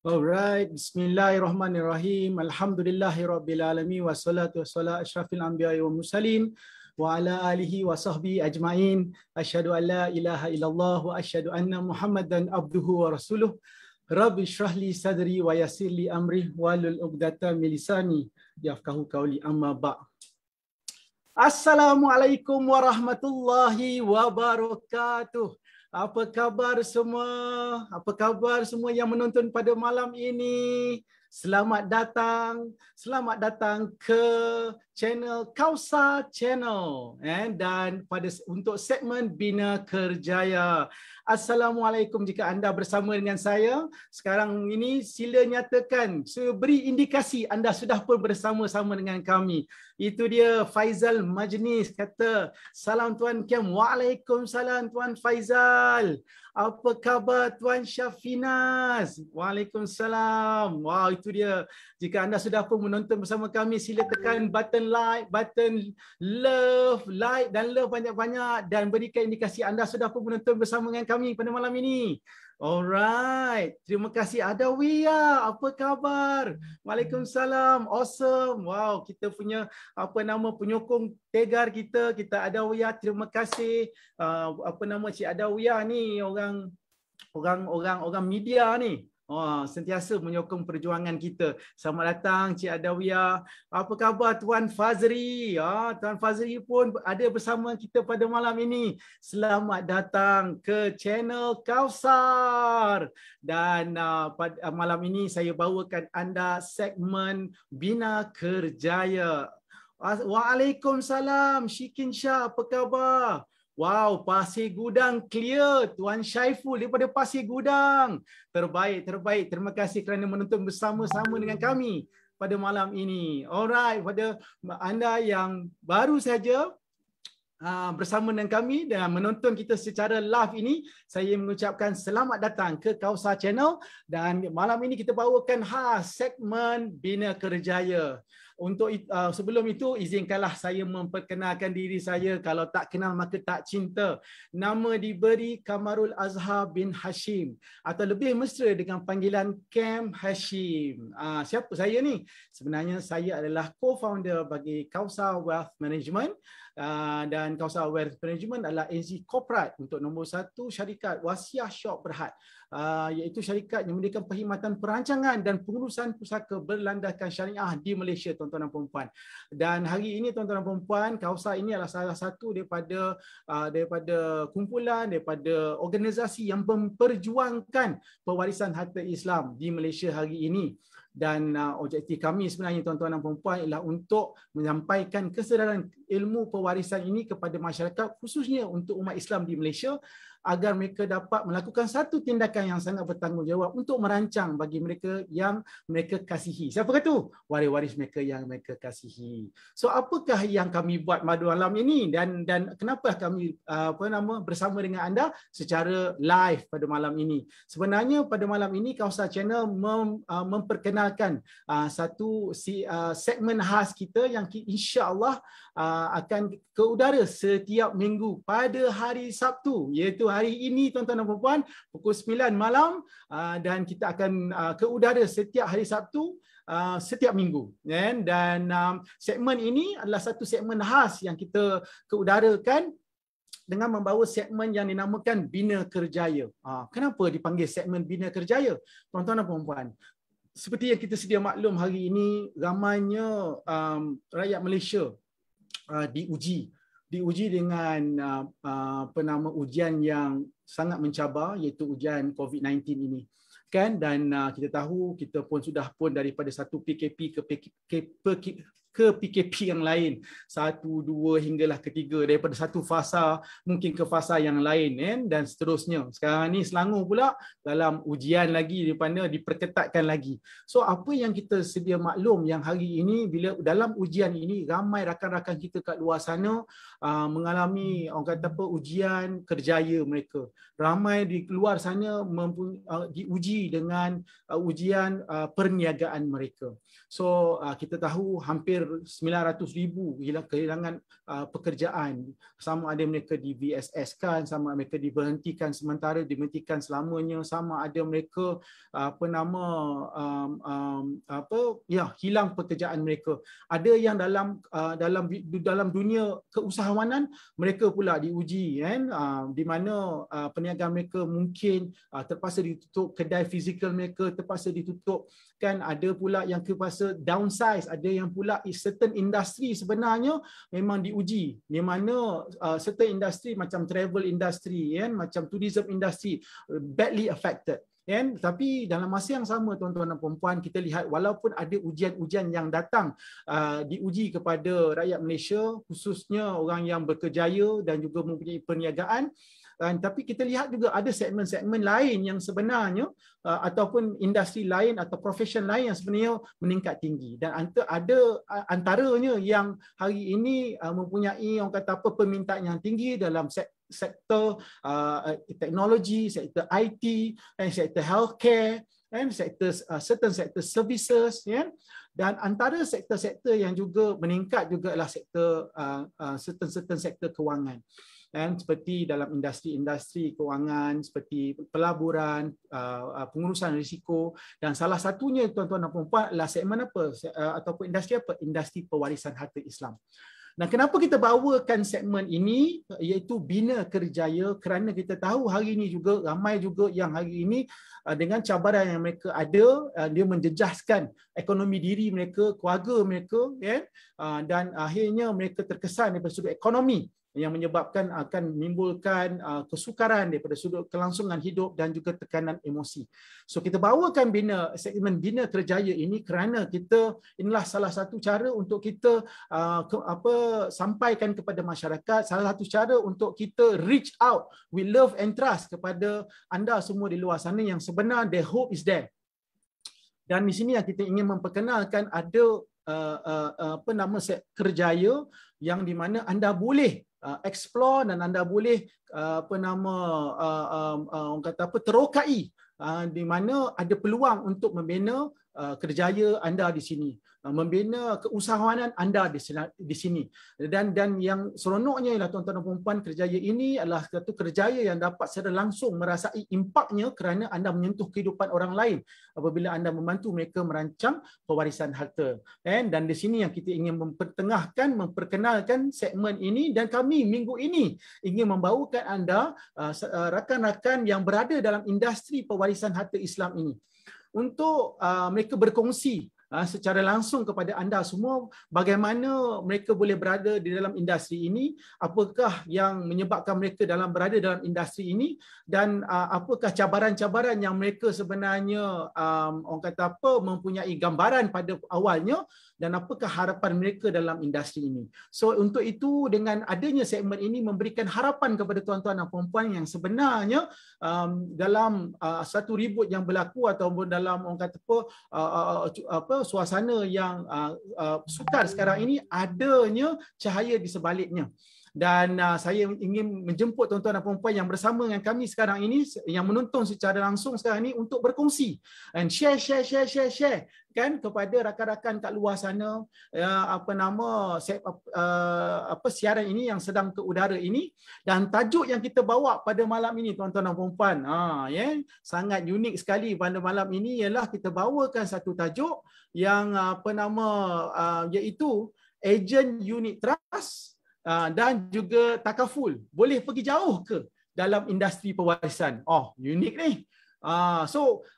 Alright, bismillahirrahmanirrahim. Alhamdulillahirabbil alamin wassalatu wassalamu asyrafil anbiya'i wal mursalin wa ala alihi wa sahbihi ajmain. Asyhadu an la ilaha illallah wa asyhadu anna Muhammadan abduhu wa rasuluh. Rabbi shrah li sadri wa yassir li amri wahlul 'uqdatam min lisani yafqahu qawli, amma ba'. Assalamualaikum warahmatullahi wabarakatuh. Apa khabar semua? Apa khabar semua yang menonton pada malam ini? Selamat datang ke channel Kausar Channel, dan untuk segmen Bina Kerjaya. Assalamualaikum, jika anda bersama dengan saya sekarang ini, sila nyatakan, beri indikasi anda sudah pun bersama-sama dengan kami. Itu dia Faizal Majnis kata, salam Tuan Kem. Waalaikumsalam Tuan Faizal. Apa khabar Tuan Syafinas? Waalaikumsalam. Wow, itu dia. Jika anda sudah pun menonton bersama kami, sila tekan button like, button love, like dan love banyak-banyak, dan berikan indikasi anda sudah pun menonton bersama dengan kami pada malam ini. Alright, terima kasih. Ada Wia, apa khabar? Waalaikumsalam. Awesome. Wow, kita punya penyokong tegar kita ada Wia. Terima kasih. Cik Ada Wia ni orang media ni. Sentiasa menyokong perjuangan kita. Selamat datang Cik Adawiyah. Apa khabar Tuan Fazri? Tuan Fazri pun ada bersama kita pada malam ini. Selamat datang ke channel Kausar. Dan pada malam ini saya bawakan anda segmen Bina Kerjaya. Waalaikumsalam Syikin Shah, apa khabar? Wow, Pasir Gudang clear. Tuan Syaiful daripada Pasir Gudang. Terbaik. Terima kasih kerana menonton bersama-sama dengan kami pada malam ini. Alright, pada anda yang baru saja bersama dengan kami dan menonton kita secara live ini, saya mengucapkan selamat datang ke Kausar Channel. Dan malam ini kita bawakan segmen Bina Kerjaya. Untuk sebelum itu, izinkanlah saya memperkenalkan diri saya. Kalau tak kenal maka tak cinta. Nama diberi Kamarul Azhar bin Hashim, atau lebih mesra dengan panggilan Kem Hashim. Siapa saya ni? Sebenarnya saya adalah co-founder bagi Kausar Wealth Management. Dan Kausar Wealth Management adalah NZ Corporate untuk nombor 1 syarikat Wasiah Syok Berhad, iaitu syarikat yang memberikan perkhidmatan perancangan dan pengurusan pusaka berlandaskan syariah di Malaysia, tuan-tuan dan puan-puan. Dan hari ini, tuan-tuan dan puan-puan, Kausar ini adalah salah satu daripada kumpulan, daripada organisasi yang memperjuangkan pewarisan harta Islam di Malaysia hari ini. Dan objektif kami sebenarnya, tuan-tuan dan puan-puan, ialah untuk menyampaikan kesedaran ilmu pewarisan ini kepada masyarakat, khususnya untuk umat Islam di Malaysia, agar mereka dapat melakukan satu tindakan yang sangat bertanggungjawab untuk merancang bagi mereka yang mereka kasihi. Siapa kata? Waris-waris mereka yang mereka kasihi. So, apakah yang kami buat pada malam ini, dan kenapa kami bersama dengan anda secara live pada malam ini? Sebenarnya pada malam ini Kausar Channel memperkenalkan satu segmen khas kita yang insya-Allah akan ke udara setiap minggu pada hari Sabtu, iaitu hari ini, tuan-tuan dan puan-puan, pukul 9 malam, dan kita akan ke udara setiap hari Sabtu setiap minggu. Dan segmen ini adalah satu segmen khas yang kita keudarakan dengan membawa segmen yang dinamakan Bina Kerjaya. Kenapa dipanggil segmen Bina Kerjaya, tuan-tuan dan puan-puan? Seperti yang kita sedia maklum, hari ini ramainya rakyat Malaysia diuji dengan ujian yang sangat mencabar, iaitu ujian COVID-19 ini. Dan kita tahu, kita pun sudah pun daripada satu PKP ke PKP yang lain, 1, 2 hinggalah ketiga, daripada satu fasa mungkin ke fasa yang lain, dan seterusnya. Sekarang ni Selangor pula dalam ujian lagi, daripada diperketatkan lagi. So, apa yang kita sedia maklum, yang hari ini bila dalam ujian ini ramai rakan-rakan kita kat luar sana mengalami ujian kerjaya mereka. Ramai di luar sana diuji dengan ujian perniagaan mereka. So, kita tahu hampir hampir 900,000 kehilangan pekerjaan. Sama ada mereka di VSS kan, sama mereka diberhentikan sementara, diberhentikan selamanya, sama ada mereka hilang pekerjaan mereka. Ada yang dalam dunia keusahawanan mereka pula diuji kan, di mana perniagaan mereka mungkin terpaksa ditutup, kedai fizikal mereka terpaksa ditutup kan, ada pula yang terpaksa downsize, ada yang pula certain industri sebenarnya memang diuji, di mana certain industri macam travel industry kan, macam tourism industry badly affected. Tapi dalam masa yang sama tuan-tuan dan puan-puan, kita lihat walaupun ada ujian-ujian yang datang diuji kepada rakyat Malaysia, khususnya orang yang berkerjaya dan juga mempunyai perniagaan, tapi kita lihat juga ada segmen-segmen lain yang sebenarnya ataupun industri lain atau profesion lain yang sebenarnya meningkat tinggi, dan ada antaranya yang hari ini mempunyai orang kata apa permintaan yang tinggi dalam sektor teknologi, sektor IT, dan sektor healthcare, dan certain sektor services, dan antara sektor-sektor yang juga meningkat juga adalah sektor certain sektor kewangan. Dan seperti dalam industri kewangan seperti pelaburan, pengurusan risiko, dan salah satunya tuan-tuan dan puan-puan adalah segmen apa ataupun industri apa? Industri pewarisan harta Islam. Nah, kenapa kita bawakan segmen ini iaitu Bina Kerjaya, kerana kita tahu hari ini juga ramai juga yang hari ini dengan cabaran yang mereka ada, dia menjejaskan ekonomi diri mereka, keluarga mereka, dan akhirnya mereka terkesan daripada sudut ekonomi, yang menyebabkan akan menimbulkan kesukaran daripada sudut kelangsungan hidup dan juga tekanan emosi. So kita bawakan segmen Bina Kerjaya ini kerana inilah salah satu cara untuk kita sampaikan kepada masyarakat, salah satu cara untuk kita reach out with love and trust kepada anda semua di luar sana yang sebenar the hope is there. Dan di sini yang kita ingin memperkenalkan ada kerjaya yang di mana anda boleh explore dan anda boleh orang kata terokai di mana ada peluang untuk membina kerjaya anda di sini, membina keusahawanan anda di sini. Dan yang seronoknya ialah tuan-tuan dan puan-puan, kerjaya ini adalah satu kerjaya yang dapat secara langsung merasai impaknya kerana anda menyentuh kehidupan orang lain apabila anda membantu mereka merancang pewarisan harta. Dan di sini yang kita ingin memperkenalkan segmen ini, dan kami minggu ini ingin membawakan anda rakan-rakan yang berada dalam industri pewarisan harta Islam ini untuk mereka berkongsi secara langsung kepada anda semua bagaimana mereka boleh berada di dalam industri ini, apakah yang menyebabkan mereka berada dalam industri ini, dan apakah cabaran-cabaran yang mereka sebenarnya orang kata mempunyai gambaran pada awalnya, dan apakah harapan mereka dalam industri ini. So untuk itu, dengan adanya segmen ini memberikan harapan kepada tuan-tuan dan puan-puan yang sebenarnya dalam satu ribut yang berlaku ataupun dalam orang kata suasana yang sukar sekarang ini, adanya cahaya di sebaliknya. Dan saya ingin menjemput tuan-tuan dan puan-puan yang bersama dengan kami sekarang ini, yang menonton secara langsung sekarang ini, untuk berkongsi dan share kan kepada rakan-rakan kat luar sana siaran ini yang sedang ke udara ini. Dan tajuk yang kita bawa pada malam ini tuan-tuan dan puan-puan sangat unik sekali pada malam ini, ialah kita bawakan satu tajuk yang iaitu Agent Unit Trust dan juga takaful boleh pergi jauh ke dalam industri pewarisan. Unik ni.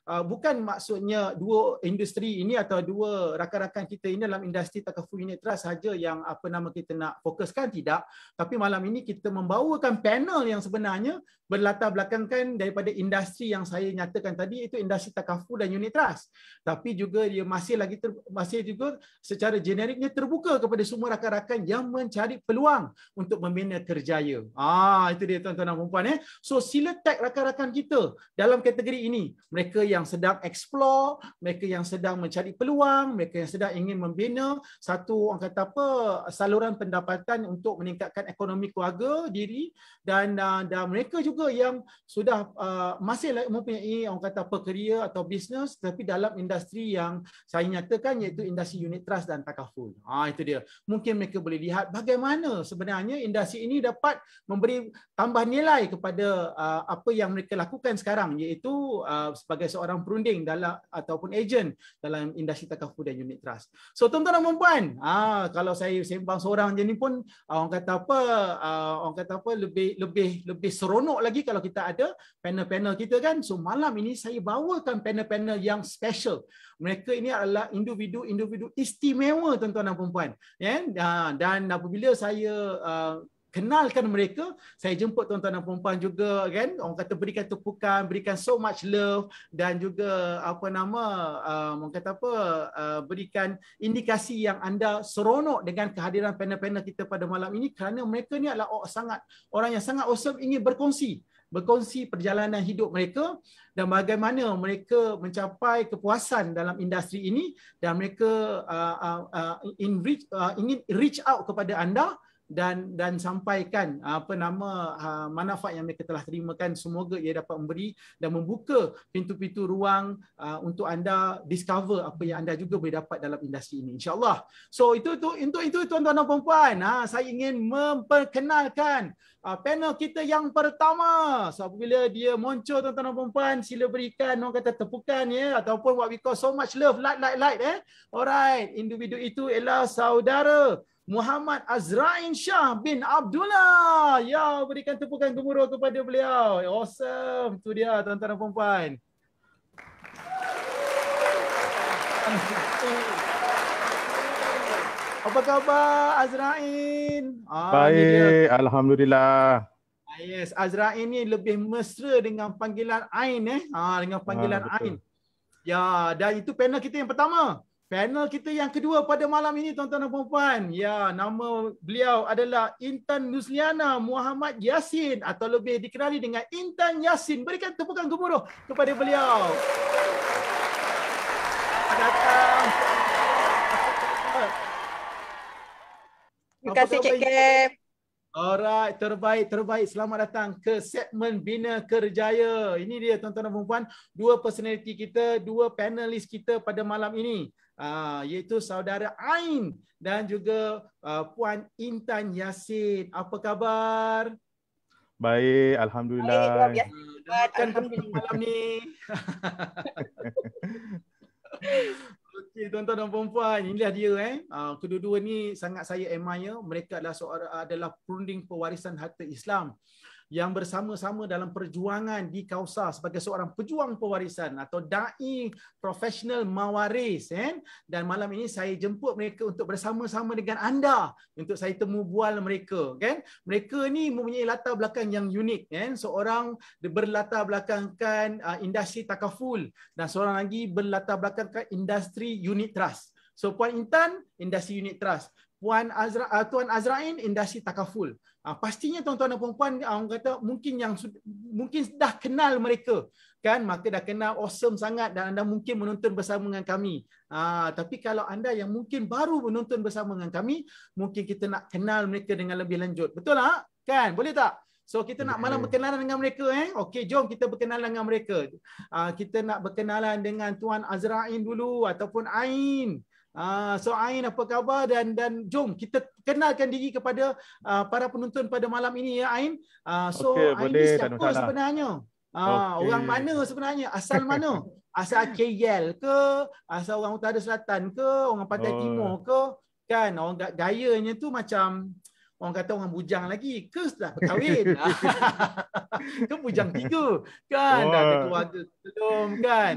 Bukan maksudnya dua industri ini atau dua rakan-rakan kita ini dalam industri takaful unit trust saja yang kita nak fokuskan, tidak. Tapi malam ini kita membawakan panel yang sebenarnya berlatar belakangkan daripada industri yang saya nyatakan tadi, itu industri takaful dan unit trust. Tapi juga dia masih juga secara generiknya terbuka kepada semua rakan-rakan yang mencari peluang untuk membina kerjaya. Itu dia tuan-tuan dan puan-puan. So sila tag rakan-rakan kita dalam kategori kategori ini. Mereka yang sedang explore, mereka yang sedang mencari peluang, mereka yang sedang ingin membina satu orang kata apa saluran pendapatan untuk meningkatkan ekonomi keluarga diri, dan mereka juga yang sudah masih mempunyai orang kata apa career atau bisnes tapi dalam industri yang saya nyatakan iaitu industri unit trust dan takaful. Itu dia. Mungkin mereka boleh lihat bagaimana sebenarnya industri ini dapat memberi tambah nilai kepada apa yang mereka lakukan sekarang, iaitu sebagai seorang perunding dalam ataupun ejen dalam industri takaful dan unit trust. So tuan-tuan dan puan-puan, kalau saya sembang seorang je ni pun orang kata apa lebih seronok lagi kalau kita ada panel-panel kita kan. So malam ini saya bawakan panel-panel yang special. Mereka ini adalah individu istimewa tuan-tuan dan puan-puan. Dan apabila saya kenalkan mereka, saya jemput tuan-tuan dan puan-puan juga kan, orang kata berikan tepukan, berikan so much love, dan juga orang kata apa berikan indikasi yang anda seronok dengan kehadiran panel-panel kita pada malam ini, kerana mereka ni adalah orang yang sangat awesome, ingin berkongsi perjalanan hidup mereka dan bagaimana mereka mencapai kepuasan dalam industri ini, dan mereka ingin reach out kepada anda dan sampaikan manfaat yang mereka telah terimakan. Semoga ia dapat memberi dan membuka pintu-pintu ruang untuk anda discover apa yang anda juga boleh dapat dalam industri ini, insya-Allah. So itu tuan-tuan dan puan-puan, saya ingin memperkenalkan panel kita yang pertama. So apabila dia muncul tuan-tuan dan puan-puan, sila berikan orang kata tepukan ya, ataupun what we call so much love, like. Alright, individu itu ialah saudara Muhammad Azrain Shah bin Abdullah. Ya, berikan tepukan gemuruh kepada beliau. Awesome. Itu dia tuan-tuan dan puan-puan. Apa khabar Azrain? Baik, alhamdulillah. Yes, Azrain ni lebih mesra dengan panggilan Ain dengan panggilan Ain. Ya, dan itu panel kita yang pertama. Panel kita yang kedua pada malam ini tuan-tuan dan puan-puan. Ya, nama beliau adalah Intan Nuzliana Muhammad Yasin atau lebih dikenali dengan Intan Yasin. Berikan tepukan gemuruh kepada beliau. Selamat datang. Terima kasih Cik Kem. Alright, terbaik. Selamat datang ke segmen Bina Kerjaya. Ini dia tuan-tuan dan puan-puan, dua personality kita, dua panelis kita pada malam ini. Iaitu saudara Ain dan juga Puan Intan Yasin. Apa khabar? Baik, alhamdulillah. Baik, Alhamdulillah malam ni. Okey, tuan-tuan dan puan-puan, inilah dia kedua-dua ni sangat saya admire. Mereka adalah perunding pewarisan harta Islam yang bersama-sama dalam perjuangan di Kausar sebagai seorang pejuang pewarisan atau dai profesional mawaris dan malam ini saya jemput mereka untuk bersama-sama dengan anda untuk saya temu bual mereka kan. Mereka ni mempunyai latar belakang yang unik seorang berlatar belakangkan industri takaful dan seorang lagi berlatar belakangkan industri unit trust. So Puan Intan industri unit trust, Tuan Azrain industri takaful. Pastinya tuan-tuan dan puan-puan orang kata mungkin dah kenal mereka kan, maka dah kenal awesome sangat dan anda mungkin menonton bersama dengan kami. Tapi kalau anda yang mungkin baru menonton bersama dengan kami, mungkin kita nak kenal mereka dengan lebih lanjut. Betul tak? Kan? Boleh tak? So kita nak malam berkenalan dengan mereka Okey, jom kita berkenalan dengan mereka. Kita nak berkenalan dengan Tuan Azrain dulu ataupun Ain. So Ain apa khabar dan jom kita kenalkan diri kepada para penonton pada malam ini ya Ain. Okay, Ain ni siapa sebenarnya? Orang mana sebenarnya? Asal mana? Asal KL ke? Asal orang Utara Selatan ke? Orang Pantai Timur ke? Kan orang gayanya tu macam orang kata orang bujang lagi ke sudah berkahwin. Ke bujang 3 kan, dah ada keluarga belum kan.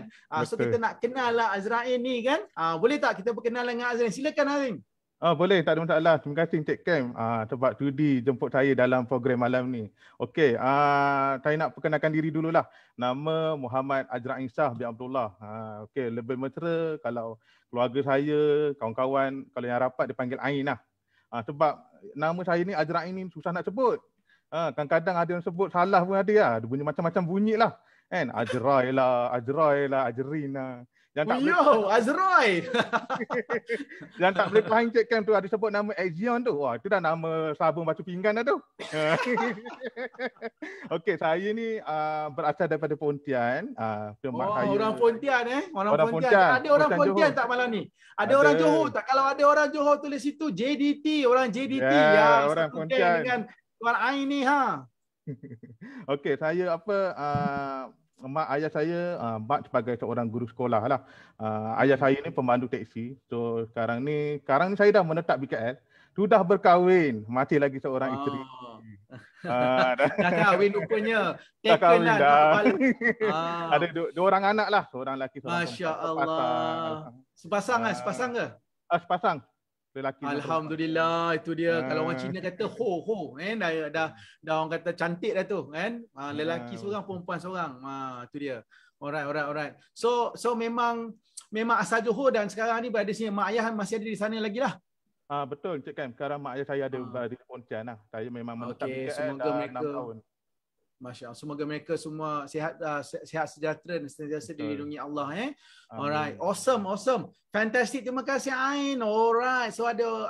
So kita nak kenal lah Azrain ni kan. Boleh tak kita berkenalan dengan Azrain? Silakan Azrain. Boleh, tak ada masalah. Terima kasih Encik Kem sebab sudi jemput saya dalam program malam ni. Okey, saya nak perkenalkan diri dululah. Nama Muhammad Azrain Shah bin Abdullah. Okey, lebih mesra kalau keluarga saya, kawan-kawan, kalau yang rapat dipanggil Ain lah. Sebab nama saya ni Azrain ni susah nak sebut. Kadang-kadang ada yang sebut salah pun ada lah. Dia bunyi macam-macam bunyi lah. Kan? Ajrai lah, Ajrin lah. Yang tak boleh Yo, Azroy. yang tak boleh tahan Encik Kem tu ada sebut nama Axion tu. Wah, itu dah nama sabun batu pinggan dah tu. Okey, saya ni berasal daripada Pontian. Mak saya Orang Pontian Orang Pontian. Pontian. Tak ada orang Bukan Pontian Johor. tak malam ni? Ada Ada. orang Johor tak? Kalau ada orang Johor tulis situ JDT, orang JDT. Ya, Ya, orang satu Pontian. geng dengan Tuan Ain ni ha. Okey, saya mak ayah saya mak sebagai seorang guru sekolah lah. Ayah saya ni pemandu teksi. So sekarang ni saya dah menetap di KL. Sudah berkahwin, masih lagi seorang isteri. Dah kahwin rupanya. Dah Taken kahwin lah, dah. nak balik. Ada dua orang anak lah, seorang lelaki seorang Masya perempuan. Allah. Sepasang ke? Sepasang ke? Sepasang. Lelaki. Alhamdulillah, itu dia. Kalau orang Cina kata ho dah orang kata cantik dah tu kan. Lelaki seorang, perempuan seorang. Itu dia. Alright. So memang asal Johor dan sekarang ni berada sini. Mak ayah masih ada di sana lagi lah. Betul Encik Kem. Sekarang mak ayah saya ada di Pontian lah. Saya memang menetap di KL dah 6 tahun. Masya Allah. Semoga mereka semua sihat sejahtera dan sentiasa dilindungi Allah. Alright. Awesome. Fantastic. Terima kasih Ain. Alright. So ada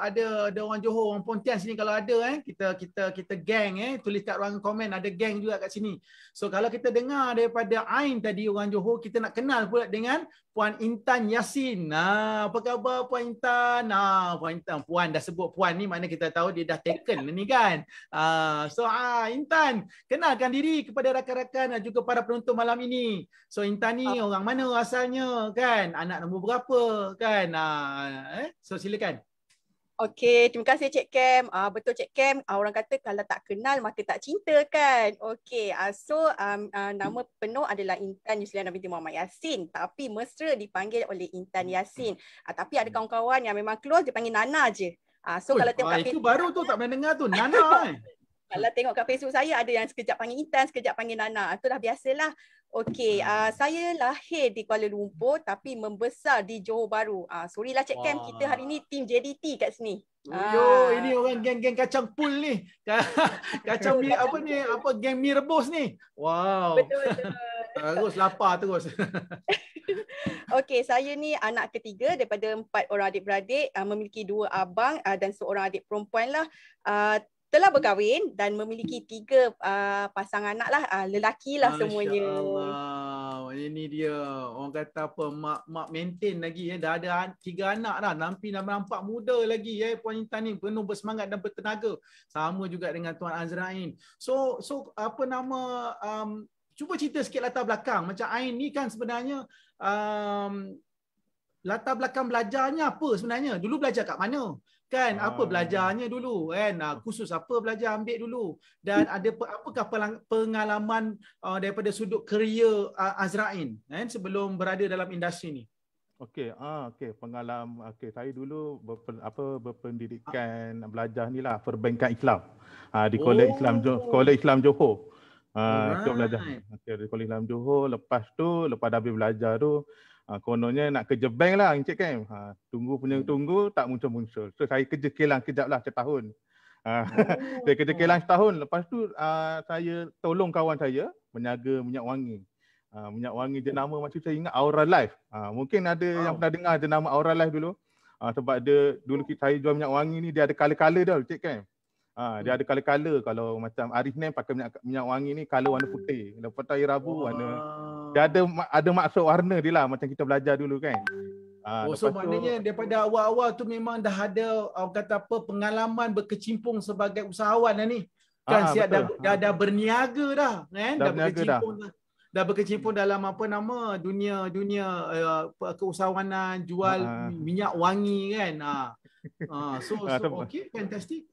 orang Johor, orang Pontian sini kalau ada kita gang tulis kat ruangan komen, ada gang juga kat sini. So kalau kita dengar daripada Ain tadi orang Johor, kita nak kenal pula dengan Puan Intan Yassin. Apa khabar Puan Intan? Puan Intan, Puan dah sebut Puan ni maknanya kita tahu dia dah taken ni kan. So Intan, kenalkan diri kepada rakan-rakan dan juga para penonton malam ini. So Intan ni orang mana asalnya kan? Anak nombor berapa kan? So silakan. Okey, terima kasih Cik Kem. Betul Cik Kem, orang kata kalau tak kenal maka tak cinta kan. Okey, nama penuh adalah Intan Yusliana binti Muhammad Yassin, tapi mesra dipanggil oleh Intan Yassin. Tapi ada kawan-kawan yang memang close dia panggil Nana je. So kalau tengok kat itu baru tu tak pernah dengar tu Nana. Kalau tengok kat Facebook saya ada yang sekejap panggil Intan, sekejap panggil Nana. Itu dah biasalah. Okey, saya lahir di Kuala Lumpur tapi membesar di Johor Bahru. Sorry lah Cik Kem, kita hari ni tim JDT kat sini. Ini orang geng-geng kacang pul ni. Kacang mi geng mi rebus ni. Wow. Betul. Terus lapar terus. Okey, saya ni anak ketiga daripada 4 orang adik-beradik, memiliki 2 abang dan seorang adik perempuan lah. Telah berkahwin dan memiliki 3 pasangan anak lah, lelaki lah semuanya. Allah. Ini dia orang kata apa, mak maintain lagi dah ada 3 anak dah, nampak muda lagi Puan Intan ni, penuh bersemangat dan bertenaga. Sama juga dengan Tuan Azrain. So apa nama cuba cerita sikit latar belakang. Macam Ain ni kan sebenarnya latar belakang belajarnya apa sebenarnya? Dulu belajar kat mana? Kan apa belajarnya dulu kan, khusus apa belajar ambil dulu, dan ada apakah pengalaman daripada sudut kerjaya Azrain kan sebelum berada dalam industri ni? Okey, pengalaman saya dulu berpendidikan belajar ni lah perbankan Islam. Di Kolej Islam Johor. Itu belajar. Di Kolej Islam Johor, lepas dah habis belajar tu kononnya nak kerja bank lah Encik Kem. Tunggu tak muncul-muncul. So saya kerja kilang kejap lah setahun. Saya kerja kilang setahun. Lepas tu saya tolong kawan saya menjaga minyak wangi. Minyak wangi jenama macam saya ingat Aura Life. Mungkin ada yang pernah dengar jenama Aura Life dulu. Sebab dulu saya jual minyak wangi ni dia ada color-color dah Encik Kem. Dia ada color-color. Kalau macam Arif Nem pakai minyak wangi ni color warna putih. Lepas tu Air Rabu warna. Dia ada maksud warna dia lah macam kita belajar dulu kan. So maknanya daripada awal-awal tu memang dah ada kata apa pengalaman berkecimpung sebagai usahawan dah ni. Kan siap dah berniaga dah kan. Dah berkecimpung dalam apa nama dunia keusahawanan jual minyak wangi kan. Okay, fantastic.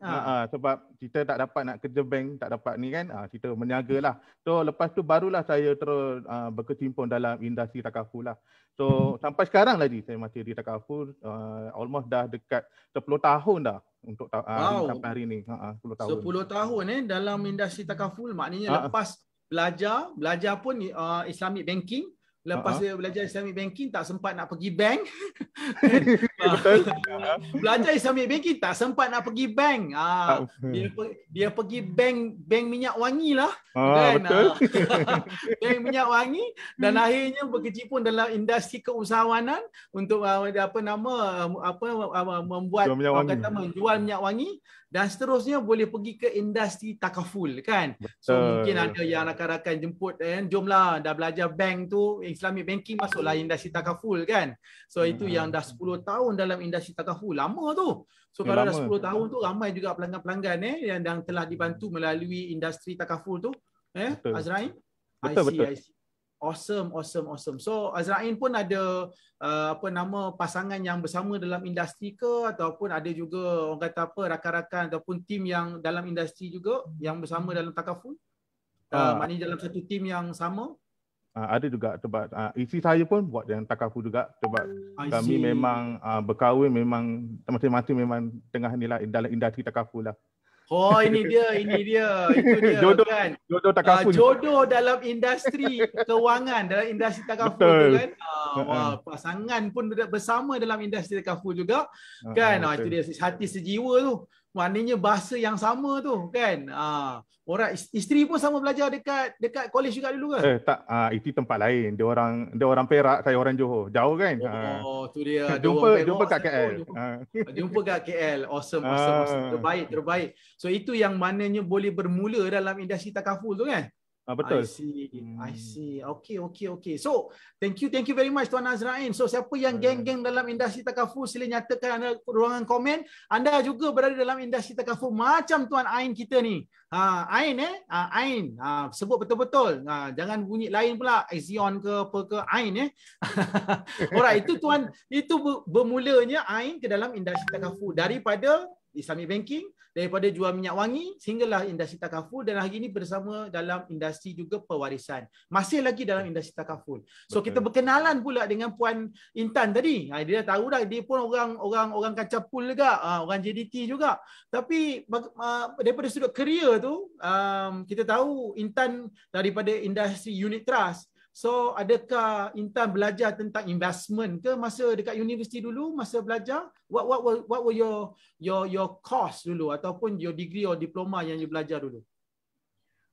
Sebab kita tak dapat nak kerja bank, tak dapat ni kan, kita berniaga lah. So lepas tu barulah saya terus berkecimpung dalam industri takaful lah. So sampai sekarang lagi saya masih di takaful, almost dah dekat 10 tahun dah untuk sampai hari ni. 10 tahun. 10 tahun dalam industri takaful, maknanya lepas belajar pun Islamic banking, Lepas dia belajar Islamic banking tak sempat nak pergi bank. Betul. Belajar Islamic banking tak sempat nak pergi bank. Dia pergi bank minyak wangi lah. Kan? Betul. Bank minyak wangi dan akhirnya berkecimpung dalam industri keusahawanan untuk membuat menjual minyak wangi dan seterusnya boleh pergi ke industri takaful kan. So mungkin ada yang rakan-rakan jemput jomlah dah belajar bank tu Islamic banking masuklah industri takaful kan. So itu yang dah 10 tahun dalam industri takaful. Lama tu. So kalau dah 10 tahun tu ramai juga pelanggan-pelanggan yang telah dibantu melalui industri takaful tu. Azrain? Betul. I see. Awesome. So Azrain pun ada pasangan yang bersama dalam industri ke ataupun ada juga orang kata rakan-rakan ataupun tim yang dalam industri juga yang bersama dalam takaful? Maknanya dalam satu tim yang sama? Ada juga sebab isteri saya pun buat yang takaful juga sebab kami memang berkahwin memang masing-masing memang tengah ni lah dalam industri takaful lah. Oh ini dia itu dia jodoh, kan jodoh takaful. Jodoh dalam industri kewangan dalam industri takaful tu kan. Pasangan pun bersama dalam industri takaful juga kan. Itu dia hati sejiwa tu. Maknanya bahasa yang sama tu kan. Orang isteri pun sama belajar dekat college juga dulu ke? Tak, itu tempat lain. Dia orang Perak, saya orang Johor. Jauh kan? Tu dia. Jumpa kat KL. Jumpa kat KL. Awesome. Terbaik. So itu yang mananya boleh bermula dalam industri takaful tu kan? Betul. I see. Okay. So, thank you very much Tuan Azrain. So, siapa yang geng-geng dalam industri takaful sila nyatakan anda ruangan komen. Anda juga berada dalam industri takaful macam Tuan Ain kita ni. Ain Ain. Sebut betul-betul. Jangan bunyi lain pula. Azion ke apa ke Ain Alright, itu bermulanya Ain ke dalam industri takaful daripada Islamic banking, daripada jual minyak wangi sehinggalah industri takaful dan hari ini bersama dalam industri juga pewarisan. Masih lagi dalam industri takaful. So kita berkenalan pula dengan Puan Intan tadi. Dia dah tahu dah dia pun orang kacapul juga, orang JDT juga. Tapi daripada sudut kerja tu kita tahu Intan daripada industri unit trust. So adakah Intan belajar tentang investment ke masa dekat universiti dulu masa belajar? What were your course dulu ataupun your degree or diploma yang you belajar dulu?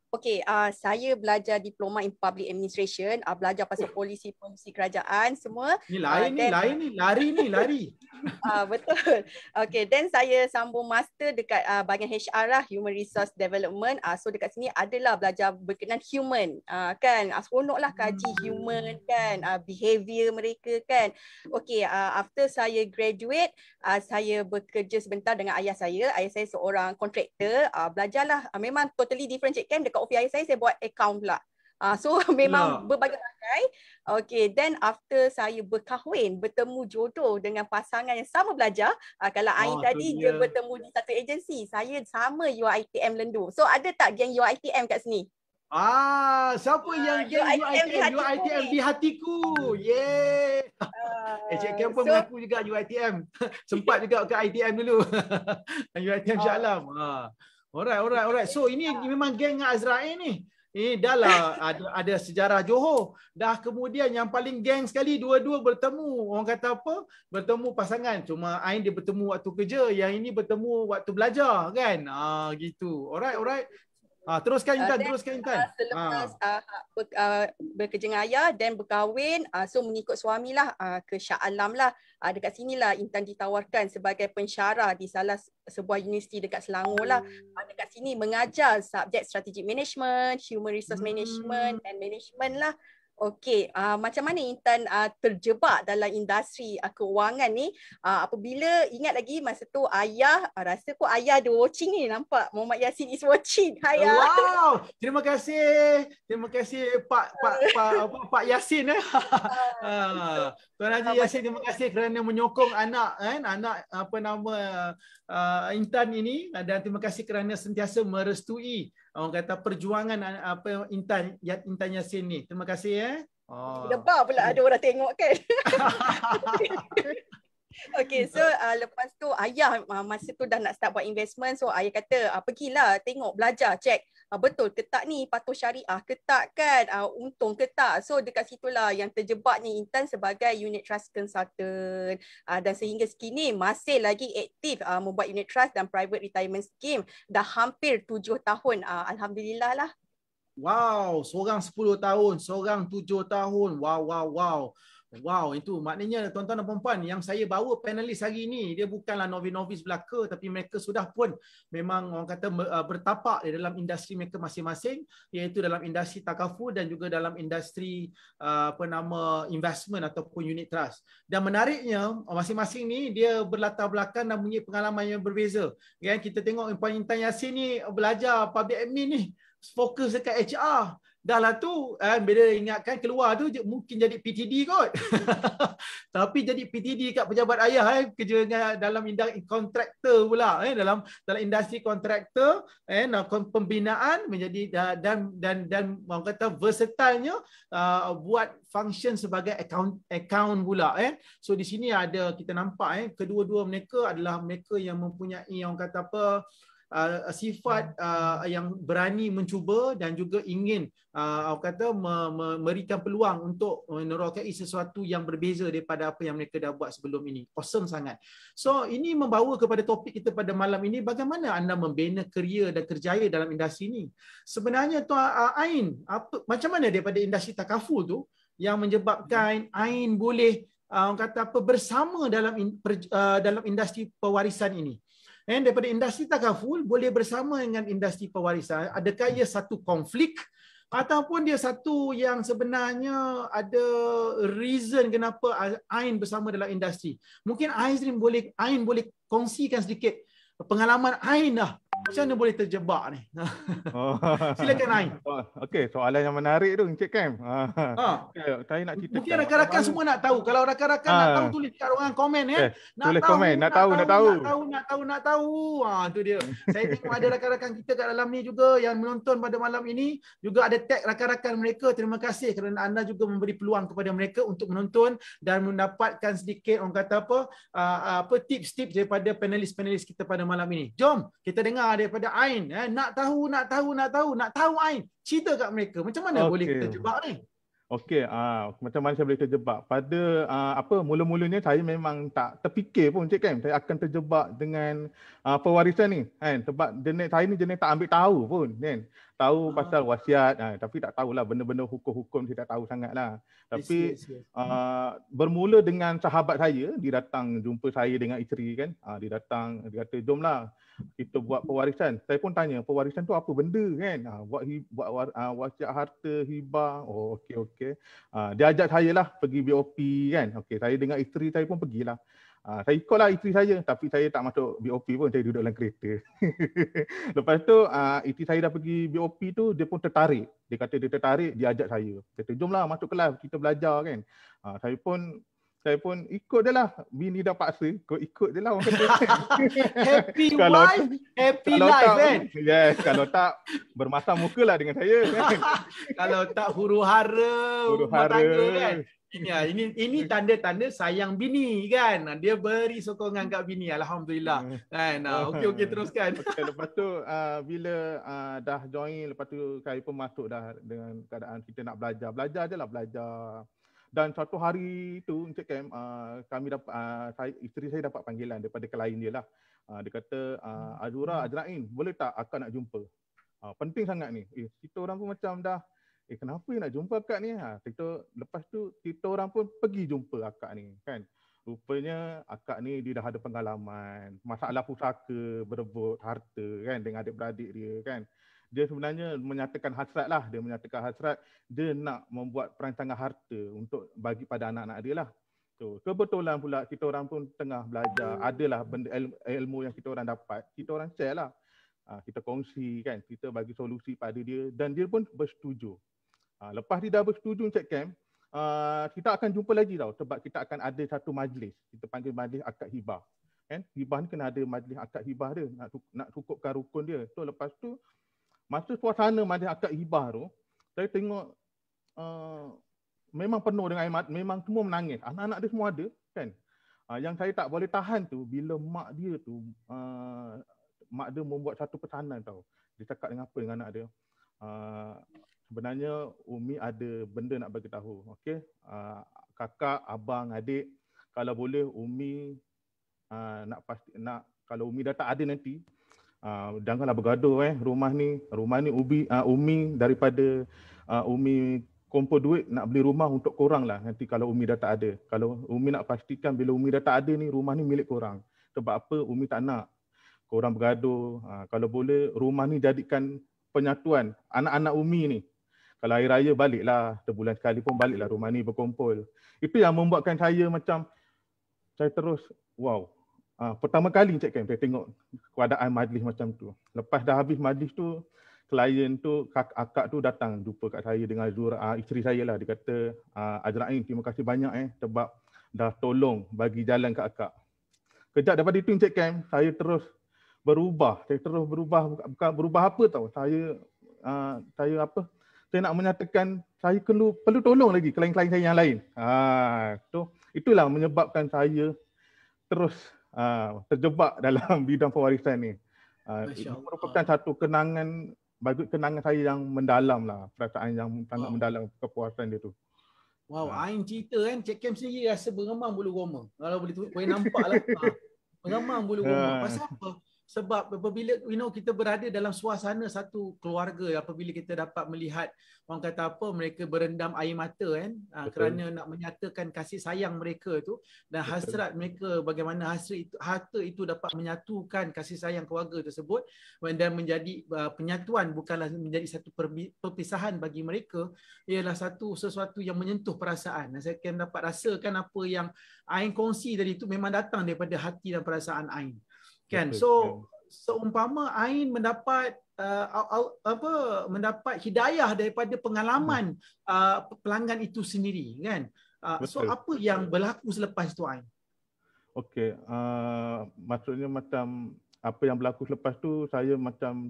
Okey, saya belajar diploma in public administration, belajar pasal polisi kerajaan semua. Ni lari. Betul. Okey, then saya sambung master dekat bahagian HR lah, Human Resource Development. So dekat sini adalah belajar berkenaan human. Kan, seronoklah kaji human kan, behavior mereka kan. Okey, after saya graduate, saya bekerja sebentar dengan ayah saya. Ayah saya seorang kontraktor. Belajarlah, memang totally different Cik Kem. Dekat office ayah saya buat account pula. So memang berbagai-bagai. Okay, then after saya berkahwin, bertemu jodoh dengan pasangan yang sama belajar. Kalau Ain tadi dia bertemu di satu agensi, saya sama UiTM Lendu. So ada tak geng UiTM kat sini? Siapa yang geng UiTM di hatiku? Yeay. Cik Kem pun mengaku juga UiTM. Sempat juga ke ITM dulu. UiTM Shah Alam. Alright. So ini memang geng Azrain ni. Dah lah ada sejarah Johor. Dah kemudian yang paling geng sekali dua-dua bertemu. Orang kata apa? Bertemu pasangan. Cuma Ain dia bertemu waktu kerja, yang ini bertemu waktu belajar kan. Gitu. Alright. Teruskan Intan. Selepas bekerja dengan ayah dan berkahwin, so mengikut suami lah ke Shah Alam lah. Dekat sinilah Intan ditawarkan sebagai pensyarah di salah sebuah universiti dekat Selangor lah. Dekat sini mengajar subjek strategic management, human resource management and management lah. Okey, macam mana Intan terjebak dalam industri keuangan ni? Apabila ingat lagi masa tu ayah, rasa kok ayah ada watching ni, nampak Muhammad Yassin is watching. Hai. Wow, terima kasih Pak Yassin Tuan Haji Yassin, terima kasih kerana menyokong anak Intan ini dan terima kasih kerana sentiasa merestui orang kata perjuangan Intan Yassin ni. Terima kasih Lebar pula ada orang tengok kan. Okay, so lepas tu ayah masa tu dah nak start buat investment. So ayah kata pergilah tengok, belajar, check. Betul ke tak ni, patuh syariah ke tak kan, untung ke tak. So dekat situlah yang terjebak ni Intan sebagai unit trust consultant. Dan sehingga sekini masih lagi aktif membuat unit trust dan private retirement scheme. Dah hampir 7 tahun. Alhamdulillah lah. Wow, seorang 10 tahun, seorang 7 tahun. Wow. Wow, itu maknanya tuan-tuan dan puan-puan yang saya bawa panelis hari ini, dia bukanlah novis-novis belaka, tapi mereka sudah pun memang orang kata bertapak di dalam industri mereka masing-masing, iaitu dalam industri takaful dan juga dalam industri investment ataupun unit trust. Dan menariknya masing-masing ni dia berlatar belakang dan punya pengalaman yang berbeza. Kan kita tengok Puan Intan Yassin ni belajar public admin ni, fokus dekat HR. Dah lah tu, bila ingatkan keluar tu mungkin jadi PTD kot. Tapi jadi PTD kat pejabat ayah, kerja dalam industri kontraktor pula, dalam industri kontraktor, pembinaan menjadi dan orang kata versatilenya buat function sebagai account pula. So di sini ada kita nampak kedua-dua mereka adalah mereka yang mempunyai orang kata apa, sifat yang berani mencuba dan juga ingin memberikan peluang untuk menerokai sesuatu yang berbeza daripada apa yang mereka dah buat sebelum ini. Awesome sangat. So ini membawa kepada topik kita pada malam ini, bagaimana anda membina kerjaya dan kerjaya dalam industri ini. Sebenarnya Tuan Ain, macam mana daripada industri takaful tu yang menyebabkan Ain boleh bersama dalam industri pewarisan ini? Dan daripada industri takaful boleh bersama dengan industri pewarisan, adakah ia satu konflik ataupun dia satu yang sebenarnya ada reason kenapa Ain bersama dalam industri? Mungkin Ain boleh kongsikan sedikit pengalaman Ain dah. Macam mana boleh terjebak ni? Silakan Ain. Okey, soalan yang menarik tu Encik Kem. Saya nak cerita. Mungkin rakan-rakan semua nak tahu. Kalau rakan-rakan nak tahu, tulis kat ruangan komen ya. Tulis komen, nak tahu. Tu dia. Saya tengok ada rakan-rakan kita kat dalam ni juga yang menonton pada malam ini, juga ada tag rakan-rakan mereka. Terima kasih kerana anda juga memberi peluang kepada mereka untuk menonton dan mendapatkan sedikit orang kata apa tips-tips daripada panelis-panelis kita pada malam ini. Jom kita dengar daripada Ain. Nak tahu Ain. Cerita kat mereka macam mana boleh kita terjebak ni. Okey, macam mana saya boleh terjebak? Pada mula-mulanya saya memang tak terfikir pun Encik Kem saya akan terjebak dengan pewarisan ni kan, sebab saya ni jenis tak ambil tahu pun kan. Tahu pasal wasiat tapi tak tahulah benda-benda hukum-hukum, saya tak tahu sangatlah. Tapi bermula dengan sahabat saya, dia datang jumpa saya dengan isteri kan. Dia datang, dia kata jomlah kita buat pewarisan. Saya pun tanya, pewarisan tu apa benda kan? Buat wasiat harta, hibah. Oh okey. Dia ajak saya lah pergi BOP kan. Okey, saya dengan isteri saya pun pergilah. Saya ikutlah isteri saya, tapi saya tak masuk BOP pun, saya duduk dalam kereta. Lepas tu isteri saya dah pergi BOP tu, dia pun tertarik. Dia kata dia tertarik, dia ajak saya. Dia kata jomlah masuk kelas, kita belajar kan. Saya pun ikut je lah. Bini dah paksa, ikut je lah orang kata. Happy wife, happy life kan? Yes, kalau tak bermasam muka lah dengan saya kan. Kalau tak huru-hara rumah tangga kan. Ini tanda-tanda sayang bini kan. Dia beri sokongan kat bini, alhamdulillah. Kan. Okey teruskan. Okay, lepas tu bila dah join, lepas tu saya pun masuk dah dengan keadaan kita nak belajar je lah, belajar. Dan suatu hari tu Encik Kem, kami dapat isteri saya dapat panggilan daripada klien dia lah. Dia kata, Azura, Azrain, boleh tak akak nak jumpa? Penting sangat ni. Kita orang pun macam dah kenapa nak jumpa akak ni? Lepas tu kita orang pun pergi jumpa akak ni kan. Rupanya akak ni dia dah ada pengalaman masalah pusaka, berebut harta kan dengan adik-beradik dia kan. Dia sebenarnya menyatakan hasrat lah. Dia menyatakan hasrat dia nak membuat perancangan harta untuk bagi pada anak-anak dia lah. So, kebetulan pula kita orang pun tengah belajar. Adalah benda ilmu yang kita orang dapat. Kita orang share lah. Kita kongsi kan. Kita bagi solusi pada dia. Dan dia pun bersetuju. Lepas dia dah bersetuju Encik Kem, kita akan jumpa lagi tau. Sebab kita akan ada satu majlis. Kita panggil majlis akad hibah. Kan? Hibah ni kena ada majlis akad hibah dia. Nak cukupkan rukun dia. So lepas tu, masa suasana majlis akad hibah tu, saya tengok memang penuh dengan air mata, memang semua menangis. Anak-anak dia semua ada kan. Yang saya tak boleh tahan tu bila mak dia tu mak dia membuat satu pesanan tau. Dia cakap dengan apa dengan anak dia. Sebenarnya Umi ada benda nak bagi tahu. Okey. Kakak, abang, adik, kalau boleh Umi nak kalau Umi dah tak ada nanti janganlah bergaduh rumah ni Umi daripada Umi kumpul duit nak beli rumah untuk korang lah nanti kalau Umi dah tak ada. Kalau Umi nak pastikan bila Umi dah tak ada ni rumah ni milik korang. Sebab apa Umi tak nak korang bergaduh. Kalau boleh rumah ni jadikan penyatuan anak-anak Umi ni. Kalau hari raya baliklah, sebulan sekali pun baliklah rumah ni berkumpul. Itu yang membuatkan saya macam saya terus wow. Pertama kali Encik Kem saya tengok keadaan majlis macam tu. Lepas dah habis majlis tu, klien tu, akak tu datang jumpa kat saya dengan Zura, isteri saya lah. Dia kata, Azrain, terima kasih banyak sebab dah tolong bagi jalan kat akak. Kejap daripada itu Encik Kem, saya terus berubah. Bukan berubah apa tau. Saya nak menyatakan saya perlu tolong lagi klien-klien saya yang lain. Itulah menyebabkan saya terus terjebak dalam bidang pewarisan ni. Itu merupakan satu kenangan saya yang mendalam lah, perasaan yang sangat mendalam kepuasan dia tu. Wow, Ain cerita kan, Cik Kem sendiri rasa beremam bulu roma. Kalau boleh nampak lah. Beremam bulu roma. Pasal apa? Sebab apabila kita berada dalam suasana satu keluarga, apabila kita dapat melihat orang kata apa, mereka berendam air mata kan, kerana nak menyatakan kasih sayang mereka tu dan hasrat mereka, bagaimana harta itu dapat menyatukan kasih sayang keluarga tersebut dan menjadi penyatuan, bukanlah menjadi satu perpisahan bagi mereka, ialah sesuatu yang menyentuh perasaan. Dan saya akan dapat rasakan apa yang Ain kongsi tadi itu memang datang daripada hati dan perasaan Ain. Kan, so seumpama Ain mendapat mendapat hidayah daripada pengalaman pelanggan itu sendiri, kan? So apa yang berlaku selepas itu, Ain? Okey, maksudnya macam apa yang berlaku selepas tu, saya macam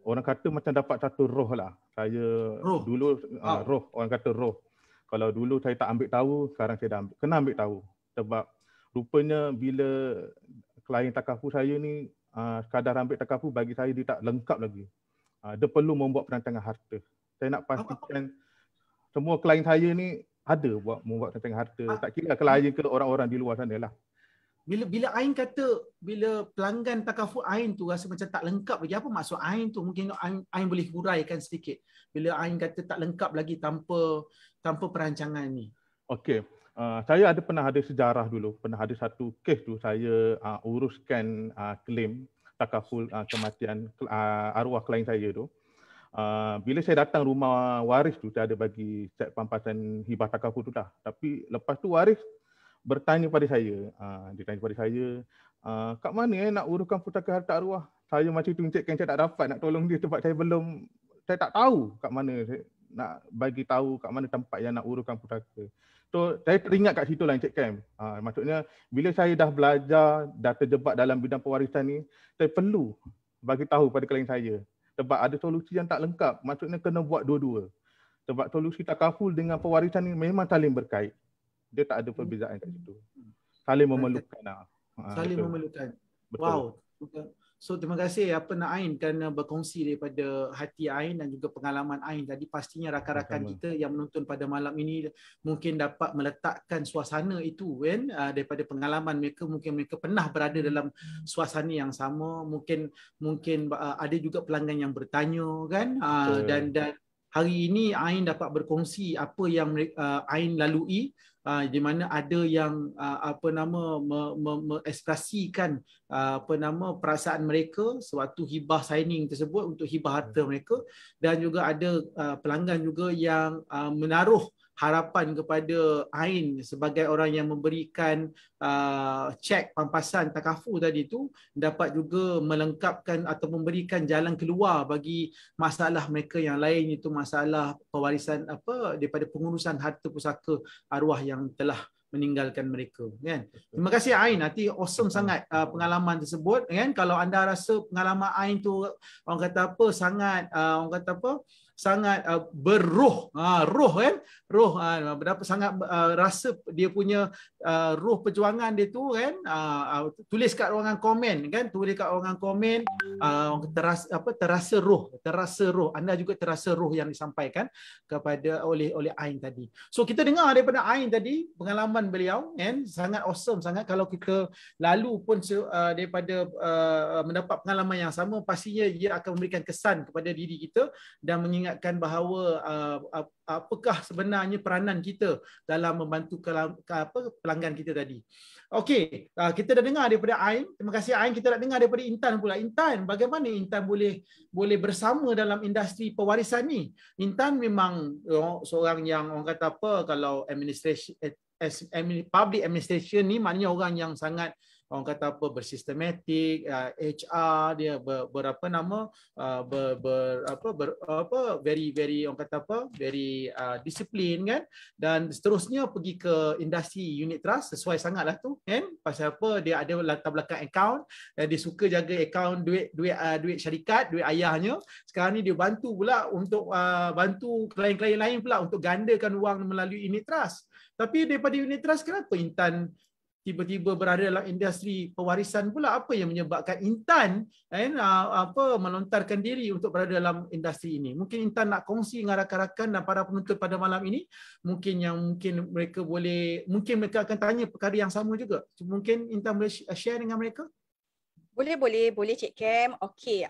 orang kata macam dapat satu roh lah. Saya dulu roh, orang kata roh. Kalau dulu saya tak ambil tahu, sekarang saya dah kena ambil tahu. Sebab rupanya bila klien takaful saya ni sekadar ambil takaful, bagi saya dia tak lengkap lagi. Dia perlu membuat perancangan harta. Saya nak pastikan semua klien saya ni ada membuat perancangan harta. Tak kira klien ke orang-orang di luar sana lah. Bila Ain kata, bila pelanggan takaful Ain tu rasa macam tak lengkap lagi, apa maksud Ain tu? Mungkin Ain boleh huraikan sedikit. Bila Ain kata tak lengkap lagi tanpa perancangan ni. Okey. Saya pernah ada sejarah dulu, pernah ada satu kes tu saya uruskan claim takaful kematian arwah klien saya tu. Bila saya datang rumah waris tu, saya ada bagi set pampasan hibah takaful tu dah. Tapi lepas tu waris bertanya pada saya, dia tanya pada saya, kat mana nak uruskan pustaka harta arwah? Saya macam tu Encik Ken, saya tak dapat nak tolong dia sebab saya tak tahu kat mana, saya nak bagi tahu kat mana tempat yang nak uruskan pustaka. So, saya teringat kat situ lah Encik Kem. Maksudnya, bila saya dah belajar, dah terjebak dalam bidang pewarisan ni, saya perlu bagi tahu pada klien saya. Sebab ada solusi yang tak lengkap. Maksudnya, kena buat dua-dua. Sebab solusi takaful dengan pewarisan ni memang saling berkait. Dia tak ada perbezaan kat situ. Saling memerlukan. Saling memerlukan. Wow. So terima kasih Ain kerana berkongsi daripada hati Ain dan juga pengalaman Ain tadi. Pastinya rakan-rakan kita yang menonton pada malam ini mungkin dapat meletakkan suasana itu kan, daripada pengalaman mereka. Mungkin mereka pernah berada dalam suasana yang sama. Mungkin ada juga pelanggan yang bertanya kan, dan hari ini Ain dapat berkongsi apa yang Ain lalui, di mana ada yang mengekspresikan perasaan mereka sewaktu hibah signing tersebut untuk hibah harta mereka, dan juga ada pelanggan juga yang menaruh harapan kepada Ain sebagai orang yang memberikan cek pampasan takaful tadi itu, dapat juga melengkapkan atau memberikan jalan keluar bagi masalah mereka yang lain, itu masalah pewarisan daripada pengurusan harta pusaka arwah yang telah meninggalkan mereka, kan. Terima kasih Ain, nanti awesome sangat pengalaman tersebut, kan. Kalau anda rasa pengalaman Ain tu orang kata apa sangat sangat berroh, roh kan, roh berapa sangat rasa dia punya roh perjuangan dia tu kan, tulis kat ruangan komen kan, tulis kat ruangan komen, terasa roh, anda juga terasa roh yang disampaikan kepada oleh Ain tadi. So kita dengar daripada Ain tadi pengalaman beliau kan, sangat awesome sangat. Kalau kita lalu pun daripada mendapat pengalaman yang sama, pastinya ia akan memberikan kesan kepada diri kita dan mengingatkan bahawa apakah sebenarnya peranan kita dalam membantu pelanggan kita tadi. Okey, kita dah dengar daripada Ain. Terima kasih Ain. Kita nak dengar daripada Intan pula. Intan, bagaimana Intan boleh bersama dalam industri pewarisan ni? Intan memang seorang yang orang kata apa, kalau public administration ni maknanya orang yang sangat orang kata apa bersistematik, HR dia berapa nama very orang kata apa very disiplin kan, dan seterusnya pergi ke industri unit trust sesuai sangatlah tu kan, pasal apa dia ada latar belakang account, dia suka jaga account duit syarikat, duit ayahnya. Sekarang ni dia bantu pula untuk bantu klien-klien lain pula untuk gandakan wang melalui unit trust. Tapi daripada unit trust, kenapa Intan tiba-tiba berada dalam industri pewarisan pula? Apa yang menyebabkan Intan melontarkan diri untuk berada dalam industri ini? Mungkin Intan nak kongsi dengan rakan-rakan dan para penonton pada malam ini, mungkin mereka akan tanya perkara yang sama juga. Mungkin Intan boleh share dengan mereka? Boleh Cik Kem. Okey,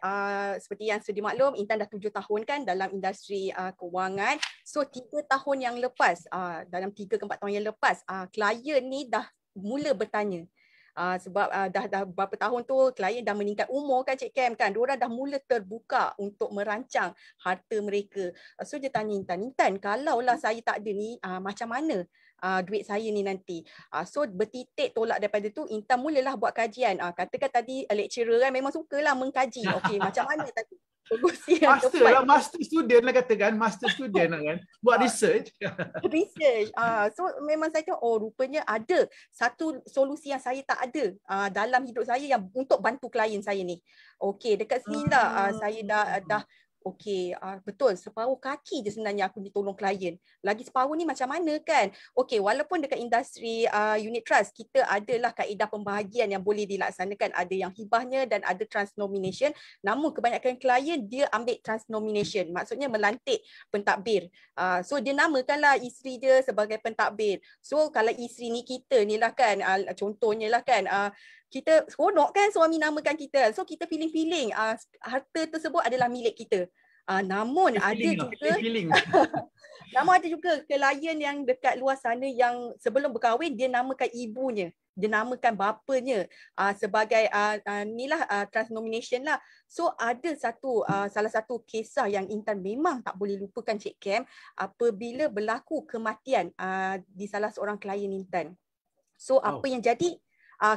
seperti yang sudah dimaklum, Intan dah 7 tahun kan dalam industri kewangan. So 3 tahun yang lepas, dalam 3 ke 4 tahun yang lepas, klien ni dah mula bertanya. Sebab dah berapa tahun tu klien dah meningkat umur kan Cik Kem kan. Diorang dah mula terbuka untuk merancang harta mereka. So dia tanya Intan, kalaulah saya tak ada ni, macam mana duit saya ni nanti? So bertitik tolak daripada tu, Intan mulalah buat kajian. Katakan tadi lecturer kan memang sukalah mengkaji. Okey, macam mana tadi solusi yang tepat? Master student lah katakan, master student lah kan, buat research. So memang saya tengok, rupanya ada satu solusi yang saya tak ada dalam hidup saya yang untuk bantu klien saya ni. Okey, dekat sini lah saya dah okey, betul, separuh kaki je sebenarnya aku ditolong klien. Lagi separuh ni macam mana kan? Okey, walaupun dekat industri unit trust kita adalah kaedah pembahagian yang boleh dilaksanakan, ada yang hibahnya dan ada transnomination. Namun kebanyakan klien dia ambil transnomination, maksudnya melantik pentadbir. So dia namakanlah isteri dia sebagai pentadbir. So kalau isteri ni kita ni lah kan, contohnya lah kan, kita seronok kan suami namakan kita. So kita feeling harta tersebut adalah milik kita. Namun ada juga klien yang dekat luar sana yang sebelum berkahwin dia namakan ibunya, dia namakan bapanya sebagai transnomination lah. So ada salah satu kisah yang Intan memang tak boleh lupakan Cik Kem, apabila berlaku kematian di salah seorang klien Intan. So apa yang jadi,